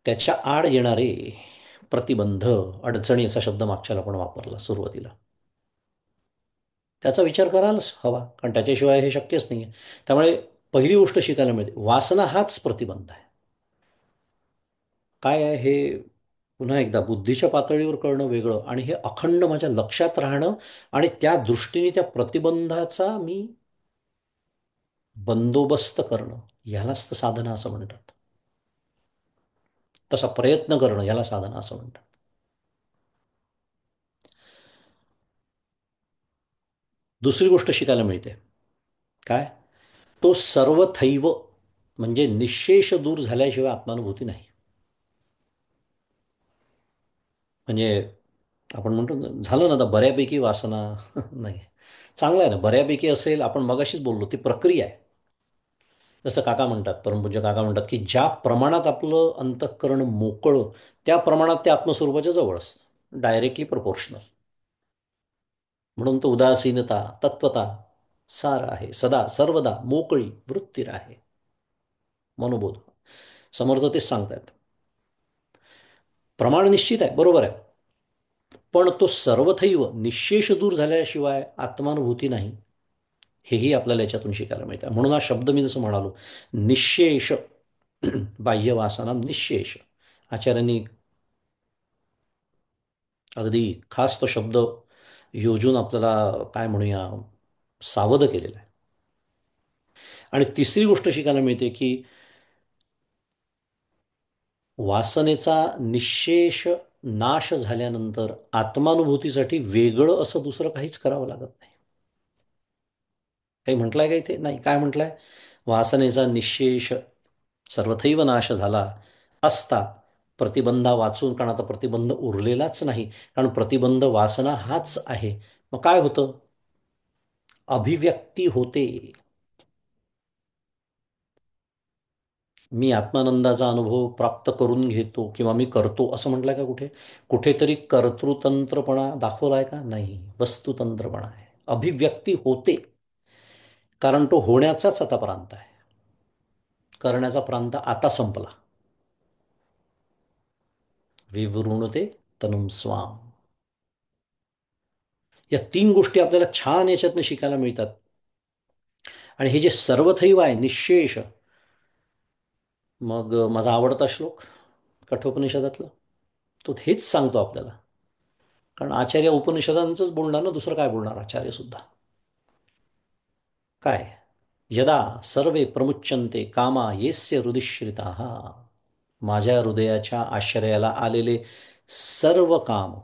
त्याच्या आड येणारे प्रतिबंध, अडचणी असा शब्द मागच्याला आपण वापरला सुरुवातीला, त्याचा विचार करायलाच हवा, कारण त्याच्याशिवाय हे शक्यच नाही आहे. त्यामुळे पहिली गोष्ट शिकायला मिळते, वासना हाच प्रतिबंध आहे. काय आहे हे, पुन्हा एकदा बुद्धीच्या पातळीवर कळणं वेगळं आणि हे अखंड माझ्या लक्षात राहणं आणि त्या दृष्टीने त्या प्रतिबंधाचा मी बंदोबस्त करणं ह्यालाच तर साधना असं म्हणतात. तसा प्रयत्न करणं ह्याला साधना असं म्हणतात. दुसरी गोष्ट शिकायला मिळते. काय? तो सर्वथैव म्हणजे निःशेष दूर झाल्याशिवाय आत्मानुभूती नाही. म्हणजे आपण म्हणतो ना, झालं ना आता बऱ्यापैकी वासना नाही. चांगलं आहे ना, बऱ्यापैकी असेल. आपण मगाशीच बोललो ती प्रक्रिया आहे. जसं काका म्हणतात, परमपूज्य काका म्हणतात, की ज्या प्रमाणात आपलं अंतःकरण मोकळं, त्या प्रमाणात ते आत्मस्वरूपाच्या जवळ असतं. Directly proportional. म्हणून तो उदासीनता तत्वता सार आहे, सदा सर्वदा मोकळी वृत्ती आहे. मनोबोध. समर्थ तेच सांगतायत. प्रमाण निश्चित आहे, बरोबर आहे. पण तो सर्वथैव निःशेष दूर झाल्याशिवाय आत्मानुभूती नाही. हेही आपल्याला याच्यातून शिकायला मिळतं. म्हणून हा शब्द मी जसं म्हणालो, निःशेष बाह्य वासना निःशेष. आचार्यांनी अगदी खास तो शब्द योजून आपल्याला काय म्हणूया, सावध केलेला आहे. आणि तिसरी गोष्ट शिकायला मिळते की वासनेचा निःशेष नाश झाल्यानंतर आत्मानुभूतीसाठी वेगळं असं दुसरं काहीच करावं लागत नाही. काही म्हटलंय का इथे? नाही. काय म्हटलंय? वासनेचा निःशेष सर्वथैव नाश झाला असता प्रतिबंधा वाचून, कारण आता प्रतिबंध उरलेलाच नाही. कारण प्रतिबंध वासना हाच आहे. मग काय होतं? अभिव्यक्ती होते. मी आत्मानंदाचा अनुभव प्राप्त करून घेतो किंवा मी करतो असं म्हटलंय का कुठे? कुठेतरी कर्तृतंत्रपणा दाखवलाय का? नाही. वस्तुतंत्रपणा आहे. अभिव्यक्ती होते. कारण तो होण्याचाच आता प्रांत आहे. करण्याचा प्रांत आता संपला. विवृणुते तनुम स्वाम. या तीन गोष्टी आपल्याला छान याच्यातनं शिकायला मिळतात. आणि हे जे सर्वथैव आहे निःशेष, मग माझा आवडता श्लोक कठोपनिषदातला, तो हेच सांगतो आपल्याला. कारण आचार्य उपनिषदांचंच बोलणार ना, दुसरं काय बोलणार आचार्य सुद्धा. काय? यदा सर्वे प्रमुच्यन्ते कामा येस्य हृदिश्रिता. माझ्या हृदयाच्या आश्रयाला आलेले सर्व काम.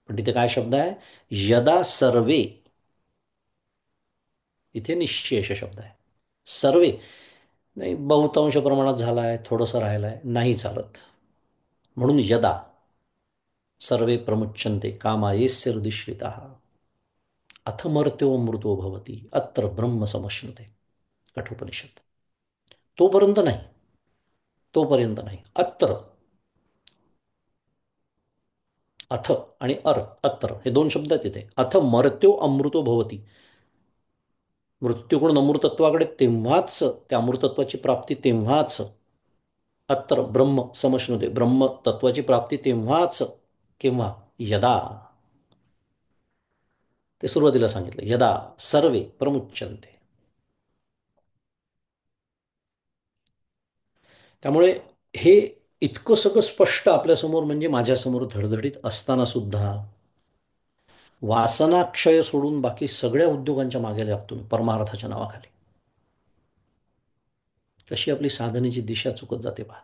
पण तिथे काय शब्द आहे? यदा सर्वे. इथे निःशेष शब्द आहे. सर्वे नाही, बहुतांश प्रमाणात झाला आहे, थोडंसं राहिलं आहे, नाही चालत. म्हणून यदा सर्वे प्रमुच्यन्ते कामा येस्य हृदिश्रिता अथ मर्त्यो मृतो भवती अत्र ब्रह्म समश्नुते. कठोपनिषद. तोपर्यंत नाही. तोपर्यंत नाही. अत्र. अथ आणि अत्र हे दोन शब्द आहेत तिथे. अथ मर्त्यो अमृतो भवती. मृत्यूकडून अमृतत्वाकडे तेव्हाच, त्या अमृतत्वाची प्राप्ती तेव्हाच. अत्र ब्रह्म समश्नुते. ब्रह्म तत्वाची प्राप्ती तेव्हाच. केव्हा? यदा. ते सुरुवातीला सांगितलं. यदा सर्वे प्रमुच्यन्ते. त्यामुळे हे इतकं सगळं स्पष्ट आपल्यासमोर, म्हणजे माझ्यासमोर धडधडीत असताना सुद्धा वासनाक्षय सोडून बाकी सगळ्या उद्योगांच्या मागे लागतो मी परमार्थाच्या नावाखाली. कशी आपली साधनेची दिशा चुकत जाते पहा.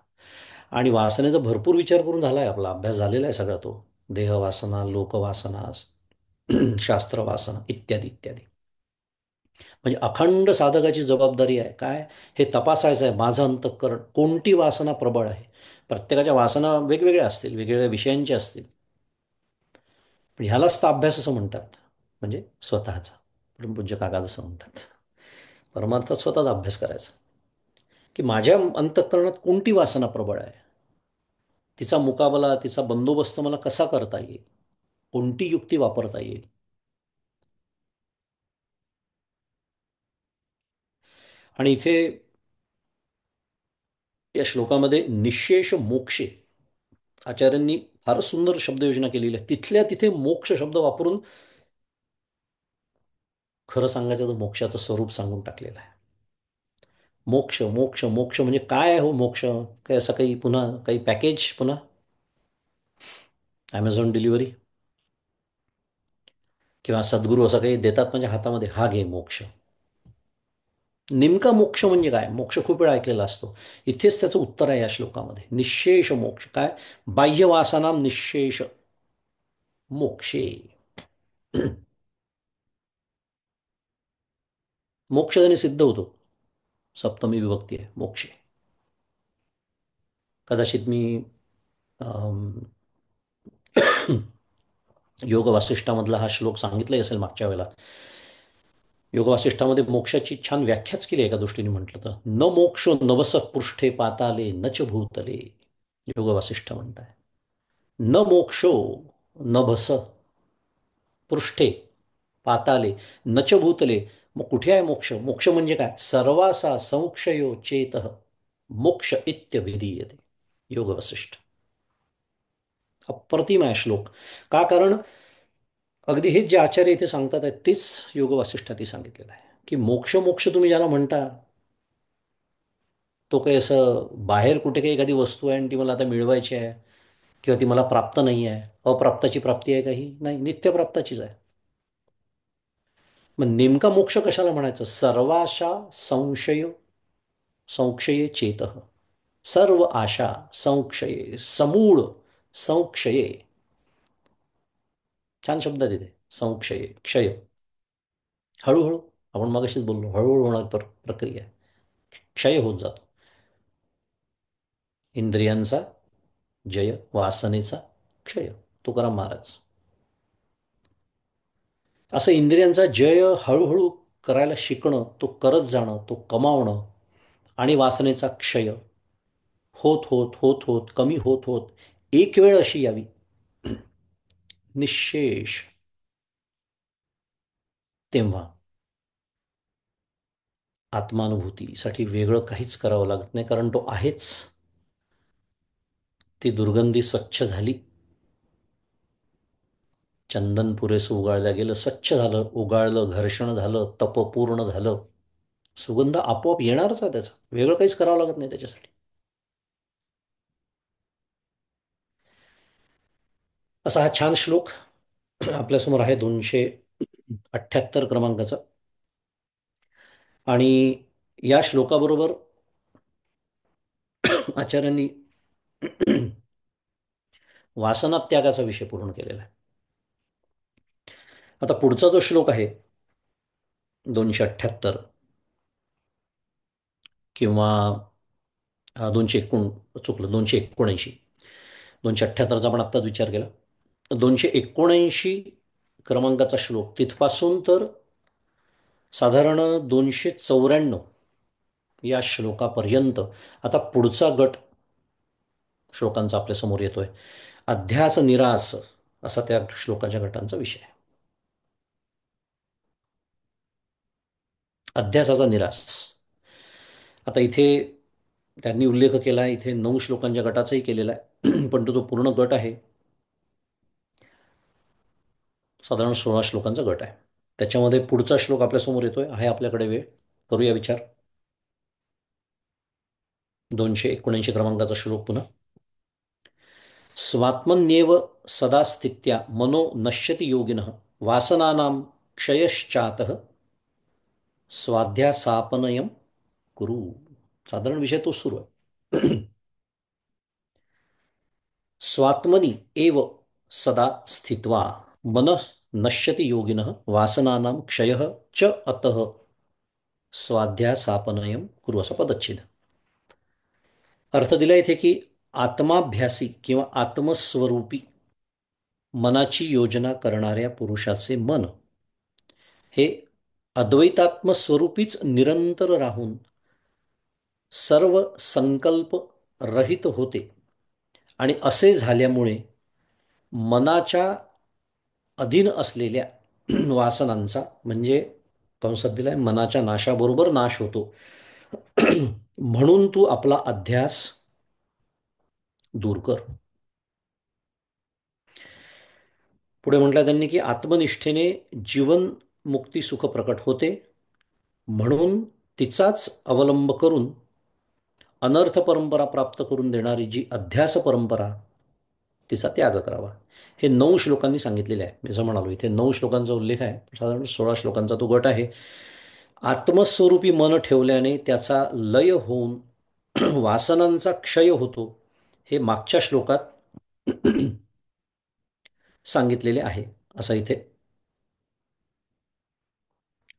आणि वासनेचा भरपूर विचार करून झाला आहे, आपला अभ्यास झालेला आहे सगळा तो. देहवासना, लोकवासना, शास्त्रवासना इत्यादी इत्यादी. म्हणजे अखंड साधकाची जबाबदारी आहे काय? हे तपासायचं आहे माझं अंतःकरण कोणती वासना प्रबळ आहे. प्रत्येकाच्या वासना वेगवेगळ्या असतील, वेगवेगळ्या विषयांच्या असतील. पण ह्यालाच तर अभ्यास असं म्हणतात. म्हणजे स्वतःचा. परमपूज्य काका जसं म्हणतात, परमार्थात स्वतःचा अभ्यास करायचा. की माझ्या अंतःकरणात कोणती वासना प्रबळ आहे, तिचा मुकाबला, तिचा बंदोबस्त मला कसा करता येईल, कोणती युक्ती वापरता येईल. आणि इथे या श्लोकामध्ये निःशेष मोक्षे आचार्यांनी फारच सुंदर शब्दयोजना केलेली आहे. तिथल्या तिथे मोक्ष शब्द वापरून खरं सांगायचं तर मोक्षाचं स्वरूप सांगून टाकलेलं आहे. मोक्ष मोक्ष मोक्ष म्हणजे काय आहे हो मोक्ष? काय असं काही पुन्हा काही पॅकेज पुन्हा ॲमेझॉन डिलिव्हरी किंवा सद्गुरू असं काही देतात माझ्या हातामध्ये, हा घे मोक्ष. नेमका मोक्ष म्हणजे काय? मोक्ष खूप वेळा ऐकलेला असतो. इथेच त्याचं उत्तर आहे या श्लोकामध्ये. निःशेष मोक्ष काय? बाह्यवासनाम निःशेष मोक्षे. मोक्ष त्याने सिद्ध होतो. सप्तमी विभक्ती आहे मोक्षे. कदाचित मी अम, योग वासिष्ठामधला हा श्लोक सांगितलाही असेल मागच्या वेळेला. योग वासिष्ठामध्ये मोक्षाची छान व्याख्याच केली आहे एका दृष्टीने म्हटलं तर. न मोक्षो नवस पृष्ठे पाताले न च भूतले. योग वासिष्ठ म्हणताय. न मोक्षो नभस पृष्ठे पाताले न च भूतले. मग कुठे आहे मोक्ष? मोक्ष म्हणजे काय? सर्वासा संक्षयो चेत मोक्ष इत्यभिधीयते. योग वसिष्ठ. अप्रतिम आहे श्लोक. का? कारण अगदी हेच जे आचार्य इथे सांगतात आहेत तेच योग वासिष्ठातही सांगितलेलं आहे की मोक्ष मोक्ष तुम्ही ज्याला म्हणता तो काही असं बाहेर कुठे काही एखादी वस्तू आहे आणि ती मला आता मिळवायची आहे किंवा ती मला प्राप्त नाही आहे. अप्राप्ताची प्राप्ती आहे काही नाही, नित्यप्राप्ताचीच आहे. मग नेमका मोक्ष कशाला म्हणायचं? सर्वाशा संशय संक्षये चेत. सर्व आशा संक्षये समूळ संक्षये. छान शब्द आहे तिथे. संक्षये क्षय. हळूहळू. आपण मगाशीच बोललो हळूहळू होणारी प्रक्रिया आहे. क्षय होत जातो. इंद्रियांचा जय, वासनेचा क्षय. तुकाराम महाराज. असं इंद्रियांचा जय हळूहळू करायला शिकणं, तो करत जाणं, तो कमावणं, आणि वासनेचा क्षय होत होत होत होत कमी होत होत एक वेळ अशी यावी निःशेष. तेव्हा आत्मानुभूतीसाठी वेगळं काहीच करावं लागत नाही, कारण तो आहेच. ती दुर्गंधी स्वच्छ झाली. चंदन पुरेसं उगाळलं गेलं, स्वच्छ झालं, उगाळलं, घर्षण झालं, तप पूर्ण झालं. सुगंध आपोआप येणारच आहे त्याचा. वेगळं काहीच करावं लागत नाही त्याच्यासाठी. असा हा छान श्लोक आपल्यासमोर आहे 278 क्रमांकाचा. आणि या श्लोकाबरोबर आचार्यांनी वासना त्यागाचा विषय पूर्ण केलेला आहे. आता पुढचा जो श्लोक आहे 278 किंवा 279, 278चा आपण आत्ताच विचार केला. 279 क्रमांकाचा श्लोक तिथपासून तर साधारण 294 या श्लोकापर्यंत आता पुढचा गट श्लोकांचा आपल्यासमोर येतोय. अध्यास निरास असा त्या श्लोकाच्या गटांचा विषय आहे. अध्यासाचा निरास. आता इथे त्यांनी उल्लेख केला आहे, इथे 9 श्लोकांच्या गटाचाही केलेला आहे पण तो जो पूर्ण गट आहे साधारण 16 श्लोकांचा गट आहे. त्याच्यामध्ये पुढचा श्लोक आपल्यासमोर येतोय. आहे आपल्याकडे वेळ, करूया विचार. 279 क्रमांकाचा श्लोक पुन्हा. स्वात्मन्येव सदा स्थित्या मनो नश्यति योगिनः वासनानां क्षयश्चातः स्वाध्यासापनयम कुरु. साधारण विषय तो सुरू आहे. स्वात्मनि एव सदा स्थित्वा मनः नश्यति योगिनः वासनानां क्षयः च अतः स्वाध्यासापनयम कुरु, असा पदच्छेद. अर्थ दिला इथे की आत्माभ्यासी किंवा आत्मस्वरूपी मनाची योजना करणाऱ्या पुरुषाचे मन हे अद्वैतात्म स्वरूपीच निरंतर राहून सर्व संकल्प रहित होते. आणि असे झाल्यामुळे मनाच्या अधीन असलेल्या वासनांचा, म्हणजे कंसात दिलाय, मनाच्या नाशाबरोबर नाश होतो. म्हणून तू आपला अध्यास दूर कर. पुढे म्हटलं त्यांनी की आत्मनिष्ठेने जीवन मुक्ती सुख प्रकट होते, म्हणून तिचाच अवलंब करून अनर्थ परंपरा प्राप्त करून देणारी जी अध्यास परंपरा, तिचा त्याग करावा. हे 9 श्लोकांनी सांगितलेले आहे. मी जसं म्हणालो इथे 9 श्लोकांचा उल्लेख आहे, साधारण 16 श्लोकांचा तो गट आहे. आत्मस्वरूपी मन ठेवल्याने त्याचा लय होऊन वासनांचा क्षय होतो, हे मागच्या श्लोकात सांगितलेले आहे, असा इथे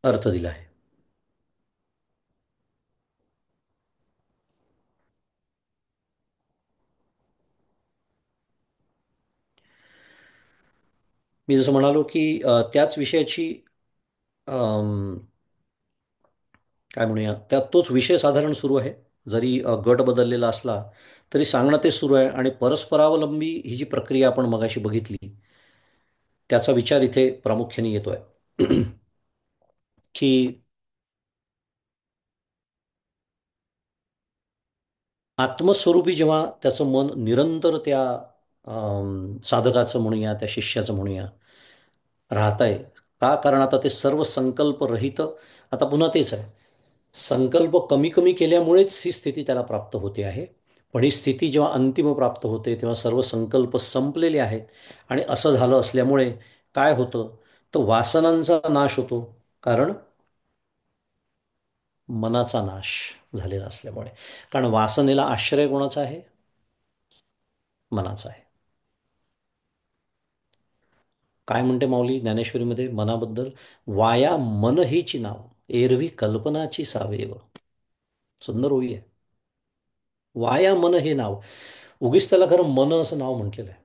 अर्थ दिला आहे. मी जसं म्हणालो की त्याच विषयाची अम, काय म्हणूया, त्यात तोच विषय साधारण सुरू आहे. जरी गट बदललेला असला तरी सांगणं तेच सुरू आहे, आणि परस्परावलंबी ही जी प्रक्रिया आपण मगाशी बघितली त्याचा विचार इथे प्रामुख्याने येतोय. की आत्मस्वरूपी जेव्हा त्याचं मन निरंतर त्या साधकाचं म्हणूया, त्या शिष्याचं म्हणूया, राहत आहे. का? कारण आता ते सर्व संकल्प रहित, आता पुन्हा तेच आहे, संकल्प कमी कमी केल्यामुळेच ही स्थिती त्याला प्राप्त होते आहे. पण ही स्थिती जेव्हा अंतिम प्राप्त होते तेव्हा सर्व संकल्प संपलेले आहेत. आणि असं झालं असल्यामुळे काय होतं, तर वासनांचा नाश होतो. कारण मनाचा नाश झालेला असल्यामुळे. कारण वासनेला आश्रय कोणाचा आहे? मनाचा आहे. काय म्हणते माऊली ज्ञानेश्वरीमध्ये मनाबद्दल? वाया मन हीची नाव, एरवी कल्पनाची सावेव. सुंदर ओळी आहे. वाया मन हे नाव, उगीच त्याला खरं मन असं नाव म्हटलेलं आहे.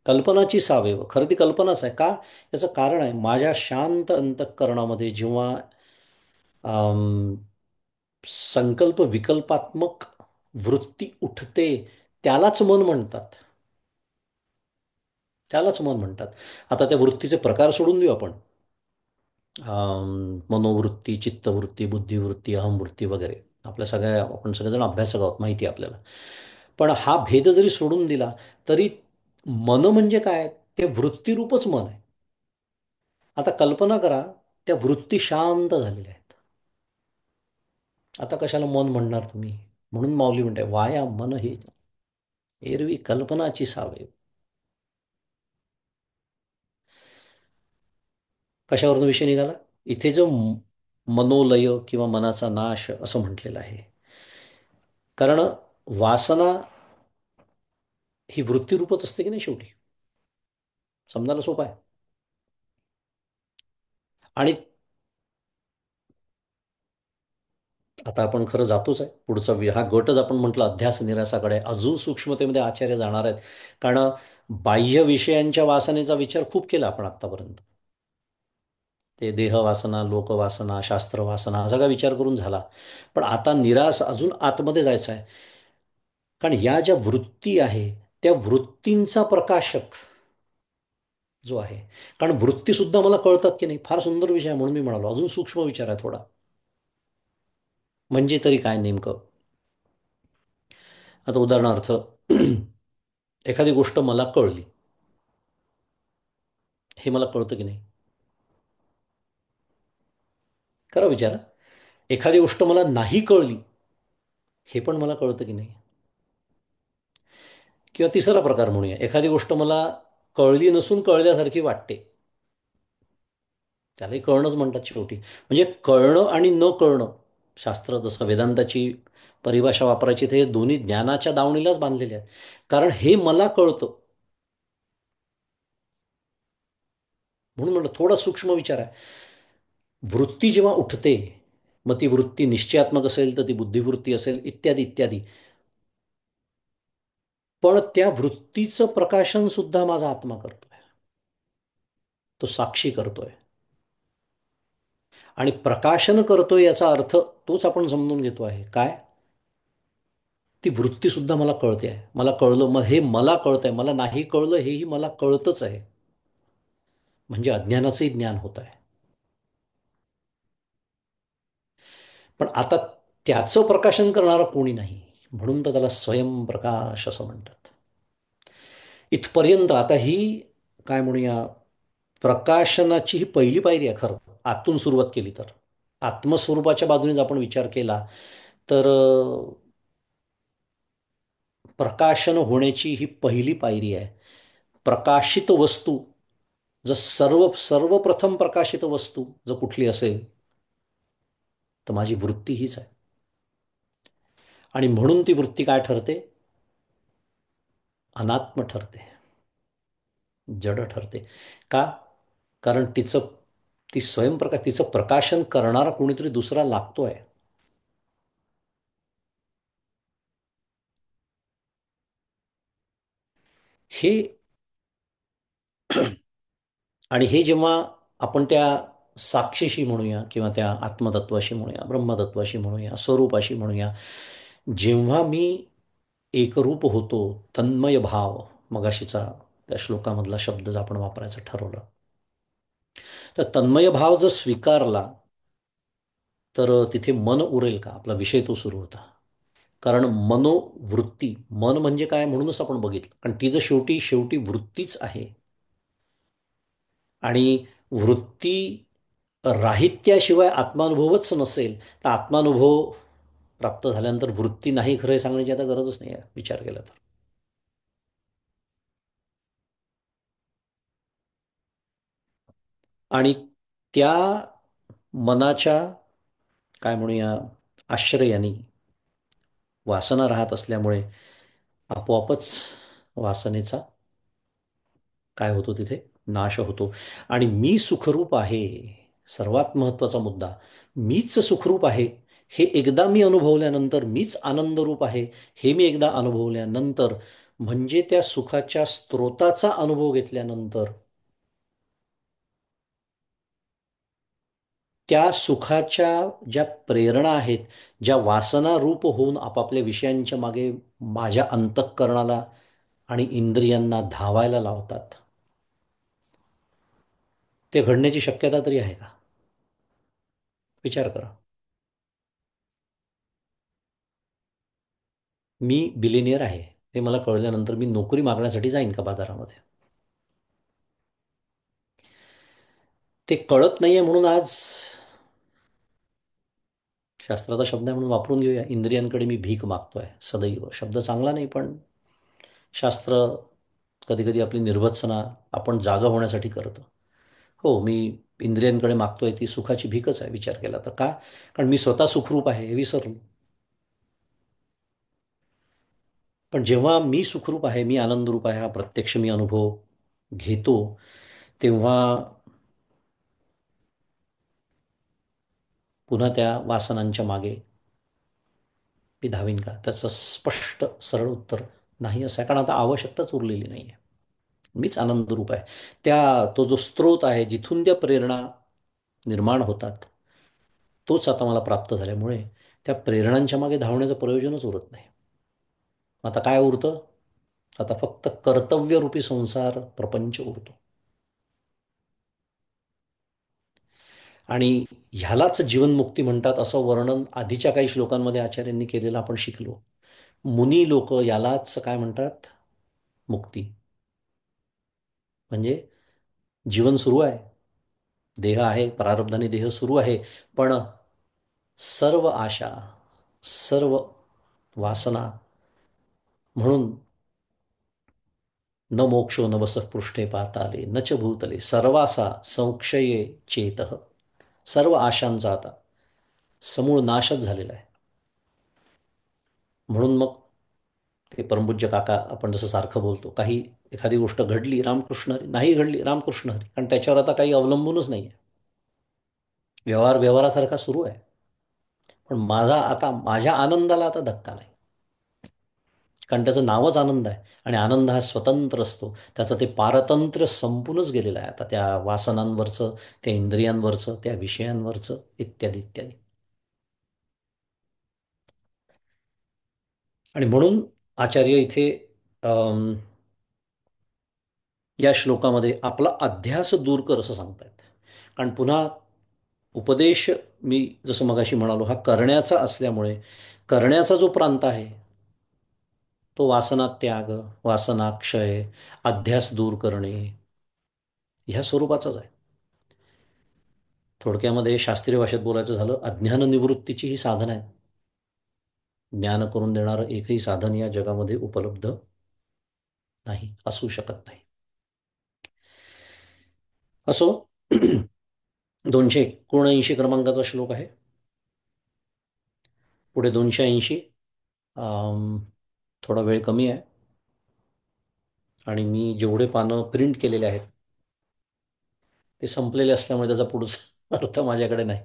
कल्पनाची सावेव, खरं ती कल्पनाच आहे. का? याचं कारण आहे, माझ्या शांत अंतःकरणामध्ये जेव्हा अम, संकल्प विकल्पात्मक वृत्ती उठते, त्यालाच मन म्हणतात. त्यालाच मन म्हणतात. आता त्या वृत्तीचे प्रकार सोडून देऊ आपण. मनोवृत्ती, चित्तवृत्ती, बुद्धिवृत्ती, अहमवृत्ती वगैरे, आपल्या सगळ्या, आपण सगळेजण अभ्यासक आहोत, माहिती आहे आपल्याला. पण हा भेद जरी सोडून दिला तरी मन म्हणजे काय? ते वृत्तीरूपच मन आहे. आता कल्पना करा, त्या वृत्ती शांत झालेल्या आहेत. आता कशाला मन म्हणणार तुम्ही? म्हणून माऊली म्हणते वाया मन हे एरवी कल्पनाची सावे. कशावरून विषय निघाला? इथे जो मनोलय किंवा मनाचा नाश असं म्हटलेलं आहे. कारण वासना ही वृत्तीरूपच असते की नाही शेवटी. समजायला सोपं आहे. आणि आता आपण खरं जातोच आहे. पुढचा हा गटच आपण म्हटलं अध्यास निरासाकडे, अजून सूक्ष्मतेमध्ये आचार्य जाणार आहेत. कारण बाह्य विषयांच्या वासनेचा विचार खूप केला आपण आत्तापर्यंत. ते देहवासना, लोकवासना, शास्त्रवासना, हा सगळा विचार करून झाला. पण आता निरास अजून आतमध्ये जायचं आहे. कारण या ज्या वृत्ती आहे, त्या वृत्तींचा प्रकाशक जो आहे, कारण वृत्ती सुद्धा मला कळतात की नाही, फार सुंदर विषय आहे. म्हणून मी म्हणालो अजून सूक्ष्म विचार आहे थोडा. म्हणजे तरी काय नेमकं? आता उदाहरणार्थ, एखादी गोष्ट मला कळली, हे मला कळतं की नाही? करा विचार. एखादी गोष्ट मला नाही कळली, हे पण मला कळतं की नाही? किंवा तिसरा प्रकार म्हणूया, एखादी गोष्ट मला कळली नसून कळल्यासारखी वाटते, त्यालाही कळणंच म्हणतात शेवटी. म्हणजे कळणं आणि न कळणं, शास्त्र जसं वेदांताची परिभाषा वापरायची, ते दोन्ही ज्ञानाच्या दावणीलाच बांधलेले आहेत. कारण हे मला कळतं, म्हणून म्हणलं थोडा सूक्ष्म विचार आहे. वृत्ती जेव्हा उठते, मग ती वृत्ती निश्चयात्मक असेल तर ती बुद्धिवृत्ती असेल, इत्यादी इत्यादी. पण त्या वृत्तीचं प्रकाशन सुद्धा माझा आत्मा करतोय, तो साक्षी करतोय. आणि प्रकाशन करतोय याचा अर्थ तोच आपण समजून घेतो आहे. काय? ती वृत्ती सुद्धा मला कळते आहे. मला कळलं, मग हे मला कळतंय, मला नाही कळलं हेही मला कळतच आहे. म्हणजे अज्ञानाचंही ज्ञान होत आहे. पण आता त्याचं प्रकाशन करणारं कोणी नाही, म्हणून तर त्याला स्वयंप्रकाश असं म्हणतात. इथपर्यंत आता ही, काय म्हणूया, प्रकाशनाची ही पहिली पायरी आहे खरं, आतून सुरुवात केली तर. आत्मस्वरूपाच्या बाजूने जर आपण विचार केला तर प्रकाशन होण्याची ही पहिली पायरी आहे. प्रकाशित वस्तू, जर सर्वप्रथम प्रकाशित वस्तू जर कुठली असेल तर माझी वृत्ती हीच आहे. आणि म्हणून ती वृत्ती काय ठरते? अनात्म ठरते, जड ठरते. का? कारण ती स्वयंप्रकाश, तिचं प्रकाशन करणारा कोणीतरी दुसरा लागतोय. हे आणि हे जेव्हा आपण त्या साक्षीशी म्हणूया किंवा त्या आत्मतत्वाशी म्हणूया, ब्रह्मतत्वाशी म्हणूया, स्वरूपाशी म्हणूया, जेव्हा मी एकरूप होतो, तन्मय भाव, मगाशीचा त्या श्लोकामधला शब्द जर आपण वापरायचं ठरवलं, तर तन्मय भाव जर स्वीकारला, तर तिथे मन उरेल का? आपला विषय तो सुरू होता. कारण मनोवृत्ती, मन म्हणजे काय म्हणूनच आपण बघितलं, कारण ती जर शेवटी शेवटी वृत्तीच आहे. आणि वृत्ती राहित्याशिवाय आत्मानुभवच नसेल, तर आत्मानुभव प्राप्त झाल्यानंतर वृत्ती नाही, खरं सांगण्याची आता गरजच नाही आहे विचार केला तर. आणि त्या मनाच्या, काय म्हणूया, आश्रयाने वासना राहत असल्यामुळे आपोआपच वासनेचा काय होतो तिथे? नाश होतो. आणि मी सुखरूप आहे, सर्वात महत्वाचा मुद्दा, मीच सुखरूप आहे, हे एकदा मी अनुभवल्यानंतर, मीच आनंदरूप आहे हे मी एकदा अनुभवल्यानंतर, म्हणजे त्या सुखाच्या स्रोताचा अनुभव घेतल्यानंतर, त्या सुखाच्या ज्या प्रेरणा आहेत, ज्या वासना रूप होऊन आपापल्या विषयांच्या मागे माझ्या अंतःकरणाला आणि इंद्रियांना धावायला लावतात, ते घडण्याची शक्यता तरी आहे का? विचार करा. मी बिलिनियर आहे हे मला कळल्यानंतर मी नोकरी मागण्यासाठी जाईन का बाजारामध्ये? ते कळत नाहीये म्हणून आज, शास्त्राचा शब्द आहे म्हणून वापरून घेऊया, इंद्रियांकडे मी भीक मागतोय सदैव. शब्द चांगला नाही, पण शास्त्र कधी कधी आपली निर्भत्सना आपण जागा होण्यासाठी करतं. हो, मी इंद्रियांकडे मागतोय ती सुखाची भीकच आहे विचार केला तर. का? कारण मी स्वतः सुखरूप आहे हे विसरलो. पण जेव्हा मी सुखरूप आहे, मी आनंदरूप आहे, हा प्रत्यक्ष मी अनुभव घेतो, तेव्हा पुन्हा त्या वासनांच्या मागे मी धावीन का? त्याचं स्पष्ट सरळ उत्तर नाही असं आहे. कारण आता आवश्यकताच उरलेली नाही आहे. मीच आनंदरूप आहे. तो जो स्रोत आहे जिथून त्या प्रेरणा निर्माण होतात, तोच आता मला प्राप्त झाल्यामुळे त्या प्रेरणांच्या मागे धावण्याचं प्रयोजनच उरत नाही. आता काय उरतं? आता फक्त कर्तव्यरूपी संसार प्रपंच उरतो. आणि ह्यालाच जीवनमुक्ती म्हणतात असं वर्णन आधीच्या काही श्लोकांमध्ये आचार्यांनी केलेलं आपण शिकलो. मुनी लोक यालाच काय म्हणतात? मुक्ती. म्हणजे जीवन सुरू आहे, देह आहे, प्रारब्धाने देह सुरू आहे, पण सर्व आशा, सर्व वासना, म्हणून न मोक्षो न वसः पृष्ठे पाताले न च भूतले सर्वासा संक्षये चेतः. सर्व आशांचा आता समूळ नाशच झालेला आहे. म्हणून मग ते परमपूज्य काका, आपण जसं सारखं बोलतो, काही एखादी गोष्ट घडली रामकृष्ण हरी, नाही घडली रामकृष्ण हरी, कारण त्याच्यावर आता काही अवलंबूनच नाही आहे. व्यवहार व्यवहारासारखा सुरू आहे. पण माझ्या आनंदाला आता धक्का नाही, कारण त्याचं नावच आनंद आहे. आणि आनंद हा स्वतंत्र असतो, त्याचं ते पारतंत्र्य संपूनच गेलेलं आहे आता त्या वासनांवरचं, त्या इंद्रियांवरचं, त्या विषयांवरचं, इत्यादी इत्यादी. आणि म्हणून आचार्य इथे अम, या श्लोकामध्ये आपला अध्यास दूर कर असं सांगतायत. कारण पुन्हा उपदेश, मी जसं मगाशी म्हणालो, हा करण्याचा असल्यामुळे करण्याचा जो प्रांत आहे तो वासना त्याग, वासना क्षय, अध्यास दूर करणे, ह्या स्वरूपाचाच आहे. थोडक्यामध्ये शास्त्रीय भाषेत बोलायचं झालं, अज्ञान निवृत्तीची ही साधन आहे. ज्ञान करून देणारं एकही साधन या जगामध्ये उपलब्ध नाही, असू शकत नाही. असो. 279 क्रमांकाचा श्लोक आहे. पुढे 280. थोडा वेळ कमी आहे आणि मी जेवढे पानं प्रिंट केलेले आहेत ते संपलेले असल्यामुळे त्याचा पुढचा अर्थ माझ्याकडे नाही.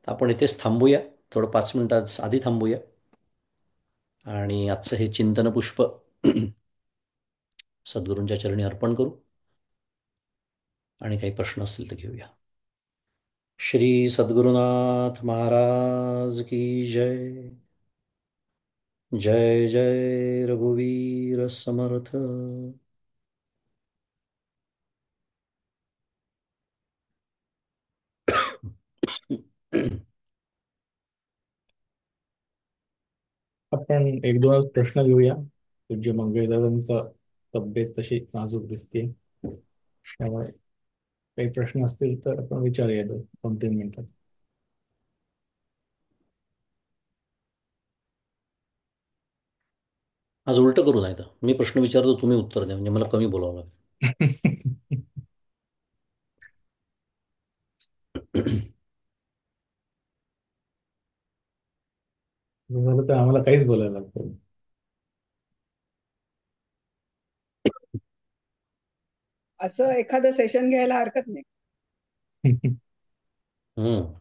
तर आपण इथेच थांबूया, थोडं 5 मिनिटात आधी थांबूया आणि आजचं हे चिंतनपुष्प सद्गुरूंच्या चरणी अर्पण करू आणि काही प्रश्न असतील तर घेऊया. श्री सद्गुरुनाथ महाराज की जय. जय जय रघुवीर समर्थ. आपण एक दोनच प्रश्न घेऊया. पूज्य मंगळदादांचा तब्येत तशी नाजूक दिसते, त्यामुळे काही प्रश्न असतील तर आपण विचारूया 2-3 मिनिटात. आज उलटं करू, नाही तर मी प्रश्न विचारतो, तुम्ही उत्तर द्या, म्हणजे मला कमी बोलावं लागेल. जर झालं तर आम्हाला काहीच बोलायला लागतं. असं एखादं सेशन घ्यायला हरकत नाही. हम्म.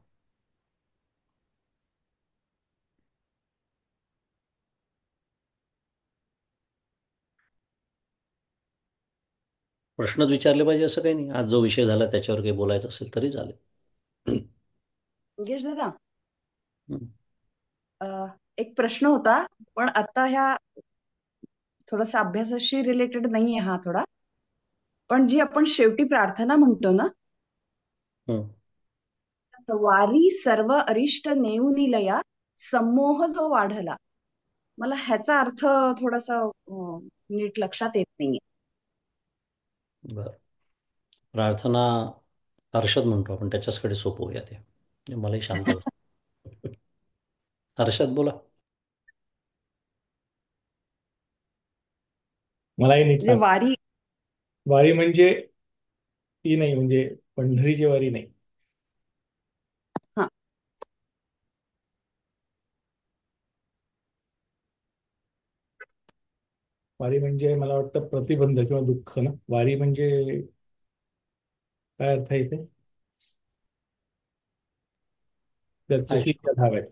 प्रश्नच विचारले पाहिजे असं काही नाही. आज जो विषय झाला त्याच्यावर काही बोलायचं असेल तरी चालेल. योगेश दादा, हम्म. एक प्रश्न होता, पण आता ह्या थोडासा अभ्यासाशी रिलेटेड नाहीये हा थोडा. पण जी आपण शेवटी प्रार्थना म्हणतो ना, हम्म. वारी सर्व अरिष्ट नेऊनिलया संमोह जो वाढला. मला ह्याचा अर्थ थोडासा नीट लक्षात येत नाहीये. बरं. प्रार्थना हर्षद म्हणतो आपण, त्याच्याचकडे सोपवूया ते, म्हणजे मलाही शांत होतं. हर्षद बोला. मलाही नीट म्हणजे सांग. वारी. वारी म्हणजे ती नाही, म्हणजे पंढरीची वारी नाही. हा, वारी म्हणजे मला वाटतं प्रतिबंध किंवा दुःख ना. वारी म्हणजे काय अर्थ आहे इथे? त्या काय चुकीच्या धाव आहेत.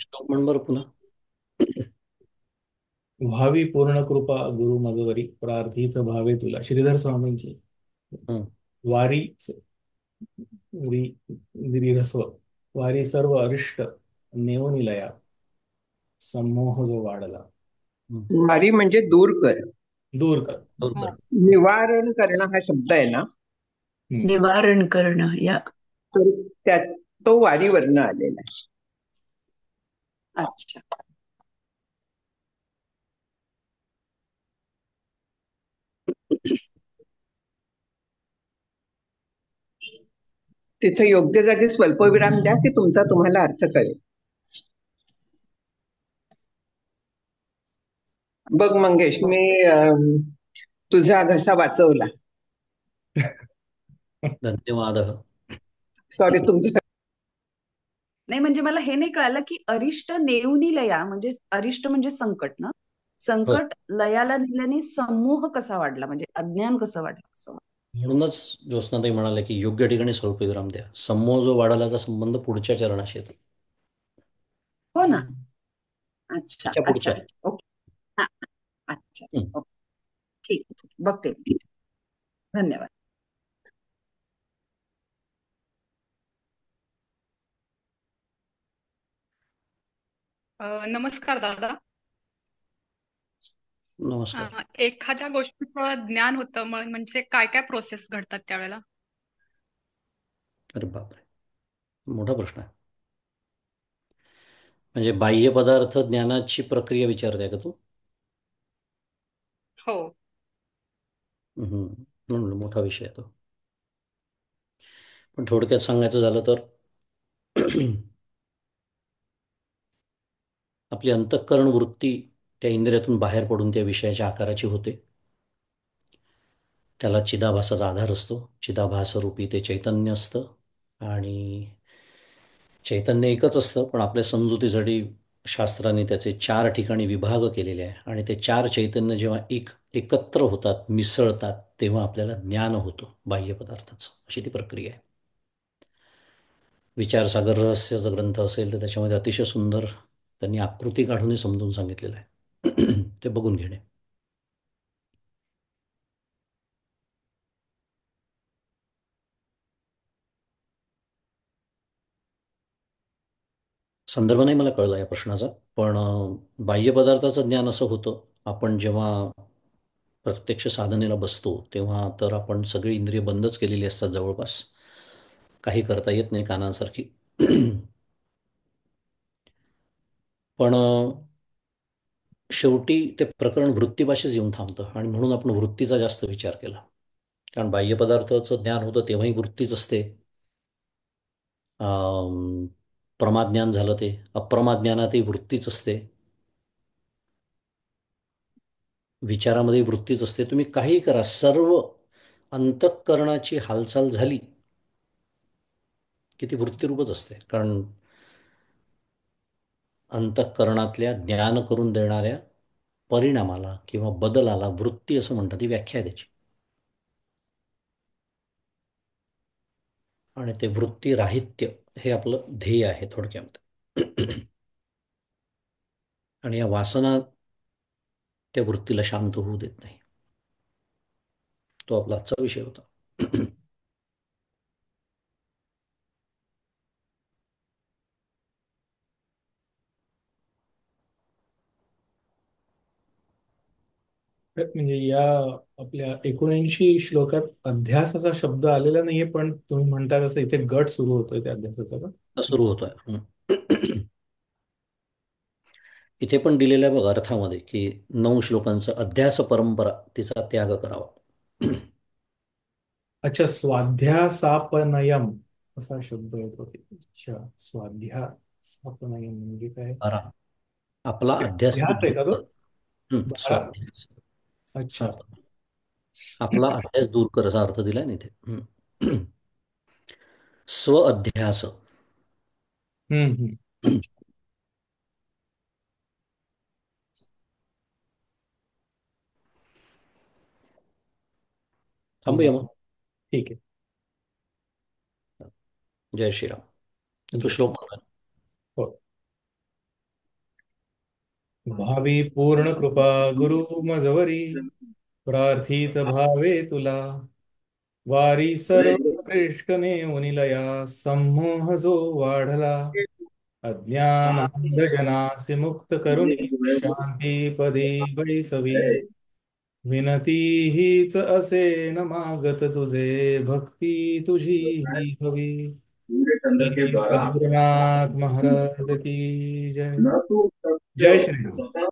श्लोक म्हण बरं पुन्हा. व्हावी पूर्ण कृपा गुरु मजवरी प्रार्थित भावे तुला. श्रीधर स्वामींची हम्म. वारी दीर्घस्व. वारी सर्व अरिष्ट नेवनिलया संमोह जो वाढला. हम्म. वारी म्हणजे दूर कर, दूर कर. दूर कर. निवारण करणं हा शब्द आहे ना, निवारण करणं या. तर त्यात तो वारीवरनं आलेला आहे. अच्छा. तिथे योग्य जागी स्वल्पविराम द्या की तुमचा तुम्हाला अर्थ कळेल. बघ मंगेश, मी तुझा घसा वाचवला. धन्यवाद. सॉरी, तुमचं नाही, म्हणजे मला हे नाही कळालं की अरिष्ट नेऊनिलया म्हणजे अरिष्ट म्हणजे संकट ना. हो, संकट लयाला नेल्याने समूह कसा वाढला, म्हणजे अज्ञान कसं वाढलं असं. म्हणूनच ज्योत्स्नाताई म्हणाले की योग्य ठिकाणी स्वल्पविराम द्या. समूह जो वाढालाचा संबंध पुढच्या चरणाशी येतो. हो ना. अच्छा त्याच्या अच्छा पुढच्या. अच्छा, ओके. हा, अच्छा, हम्म. ओके. ठीक आहे, बघते मी. धन्यवाद. नमस्कार दादा. नमस्कार. एखाद्या गोष्टीचं ज्ञान होतं म्हणजे काय काय प्रोसेस घडतात त्यावेळेला? अरे बापरे, मोठा प्रश्न आहे. म्हणजे बाह्य पदार्थ ज्ञानाची प्रक्रिया विचारते का तू? हो. म्हणून मोठा विषय आहे तो. पण थोडक्यात सांगायचं झालं तर आपली अंतःकरण वृत्ती त्या इंद्रियातून बाहेर पडून त्या विषयाच्या आकाराची होते. त्याला चिदाभासाचा आधार असतो. चिदाभासरूपी ते चैतन्य असतं आणि चैतन्य एकच असतं, पण आपल्या समजुतीसाठी शास्त्राने त्याचे 4 ठिकाणी विभाग केलेले आहे आणि ते 4 चैतन्य जेव्हा एकत्र होतात, मिसळतात, तेव्हा आपल्याला ज्ञान होतं बाह्य पदार्थाचं. अशी ती प्रक्रिया आहे. विचारसागर रहस्याचा ग्रंथ असेल तर त्याच्यामध्ये अतिशय सुंदर त्यांनी आकृती काढूनही समजून सांगितलेलं आहे. ते बघून घेणे. संदर्भ नाही मला कळला या प्रश्नाचा, पण बाह्य पदार्थाचं ज्ञान असं होतं, आपण जेव्हा प्रत्यक्ष साधनेला बसतो तेव्हा तर आपण सगळी इंद्रिय बंदच केलेली असतात जवळपास. काही करता येत नाही कानासारखी. पण शेवटी ते प्रकरण वृत्तीपाशीच येऊन थांबतं आणि म्हणून आपण वृत्तीचा जास्त विचार केला. कारण बाह्य पदार्थाचं ज्ञान होतं तेव्हाही वृत्तीच असते. प्रमाज्ञान झालं ते अप्रमाज्ञानातही वृत्तीच असते. विचारामध्ये वृत्तीच असते. तुम्ही काही करा, सर्व अंतःकरणाची हालचाल झाली की ती वृत्तीरूपच असते. कारण अंतःकरणातल्या ज्ञान करून देणाऱ्या परिणामाला किंवा बदलाला वृत्ती असं म्हणतात. ती व्याख्या आहे त्याची. आणि ते वृत्ती राहित्य हे आपलं ध्येय आहे थोडक्यामध्ये. आणि या वासना त्या वृत्तीला शांत होऊ देत नाही. तो आपला आजचा विषय होता. म्हणजे या आपल्या 79 श्लोकात अध्यासाचा शब्द आलेला नाहीये, पण तुम्ही म्हणता तसं इथे गट सुरू होतोय त्या अध्यासाचा का? सुरू होतोय. इथे पण दिलेल्या बघ अर्थामध्ये की 9 श्लोकांचं अध्यास परंपरा तिचा त्याग करावा. अच्छा, स्वाध्यासापनयम असा शब्द येतो. अच्छा, स्वाध्यासापनयम म्हणजे काय? आराम. आपला अध्यास तू ध्यास आहे दूर का तो? कर. 12. स्वाध्यास. अच्छा. साप. आपला अध्यास दूर कर असा अर्थ दिलाय ना इथे. स्व अध्यास. अच्छा. थांबूया मग. ठीक आहे. जय श्रीराम. तो श्लोक म्हणूया. हो. भावी पूर्ण कृपा गुरु मजवरी, प्रार्थित भावे तुला, वारी सर्वरिष्टने उनिलया, संमोह जो वाढला, अज्ञान अंधजनासी मुक्त करुणी, शांती पदी बैसवी, विनती हीच असे न मागत तुझे, भक्ती तुझी ही हवी. श्री सद्गुरुनाथ महाराज की जय. जय श्री राम.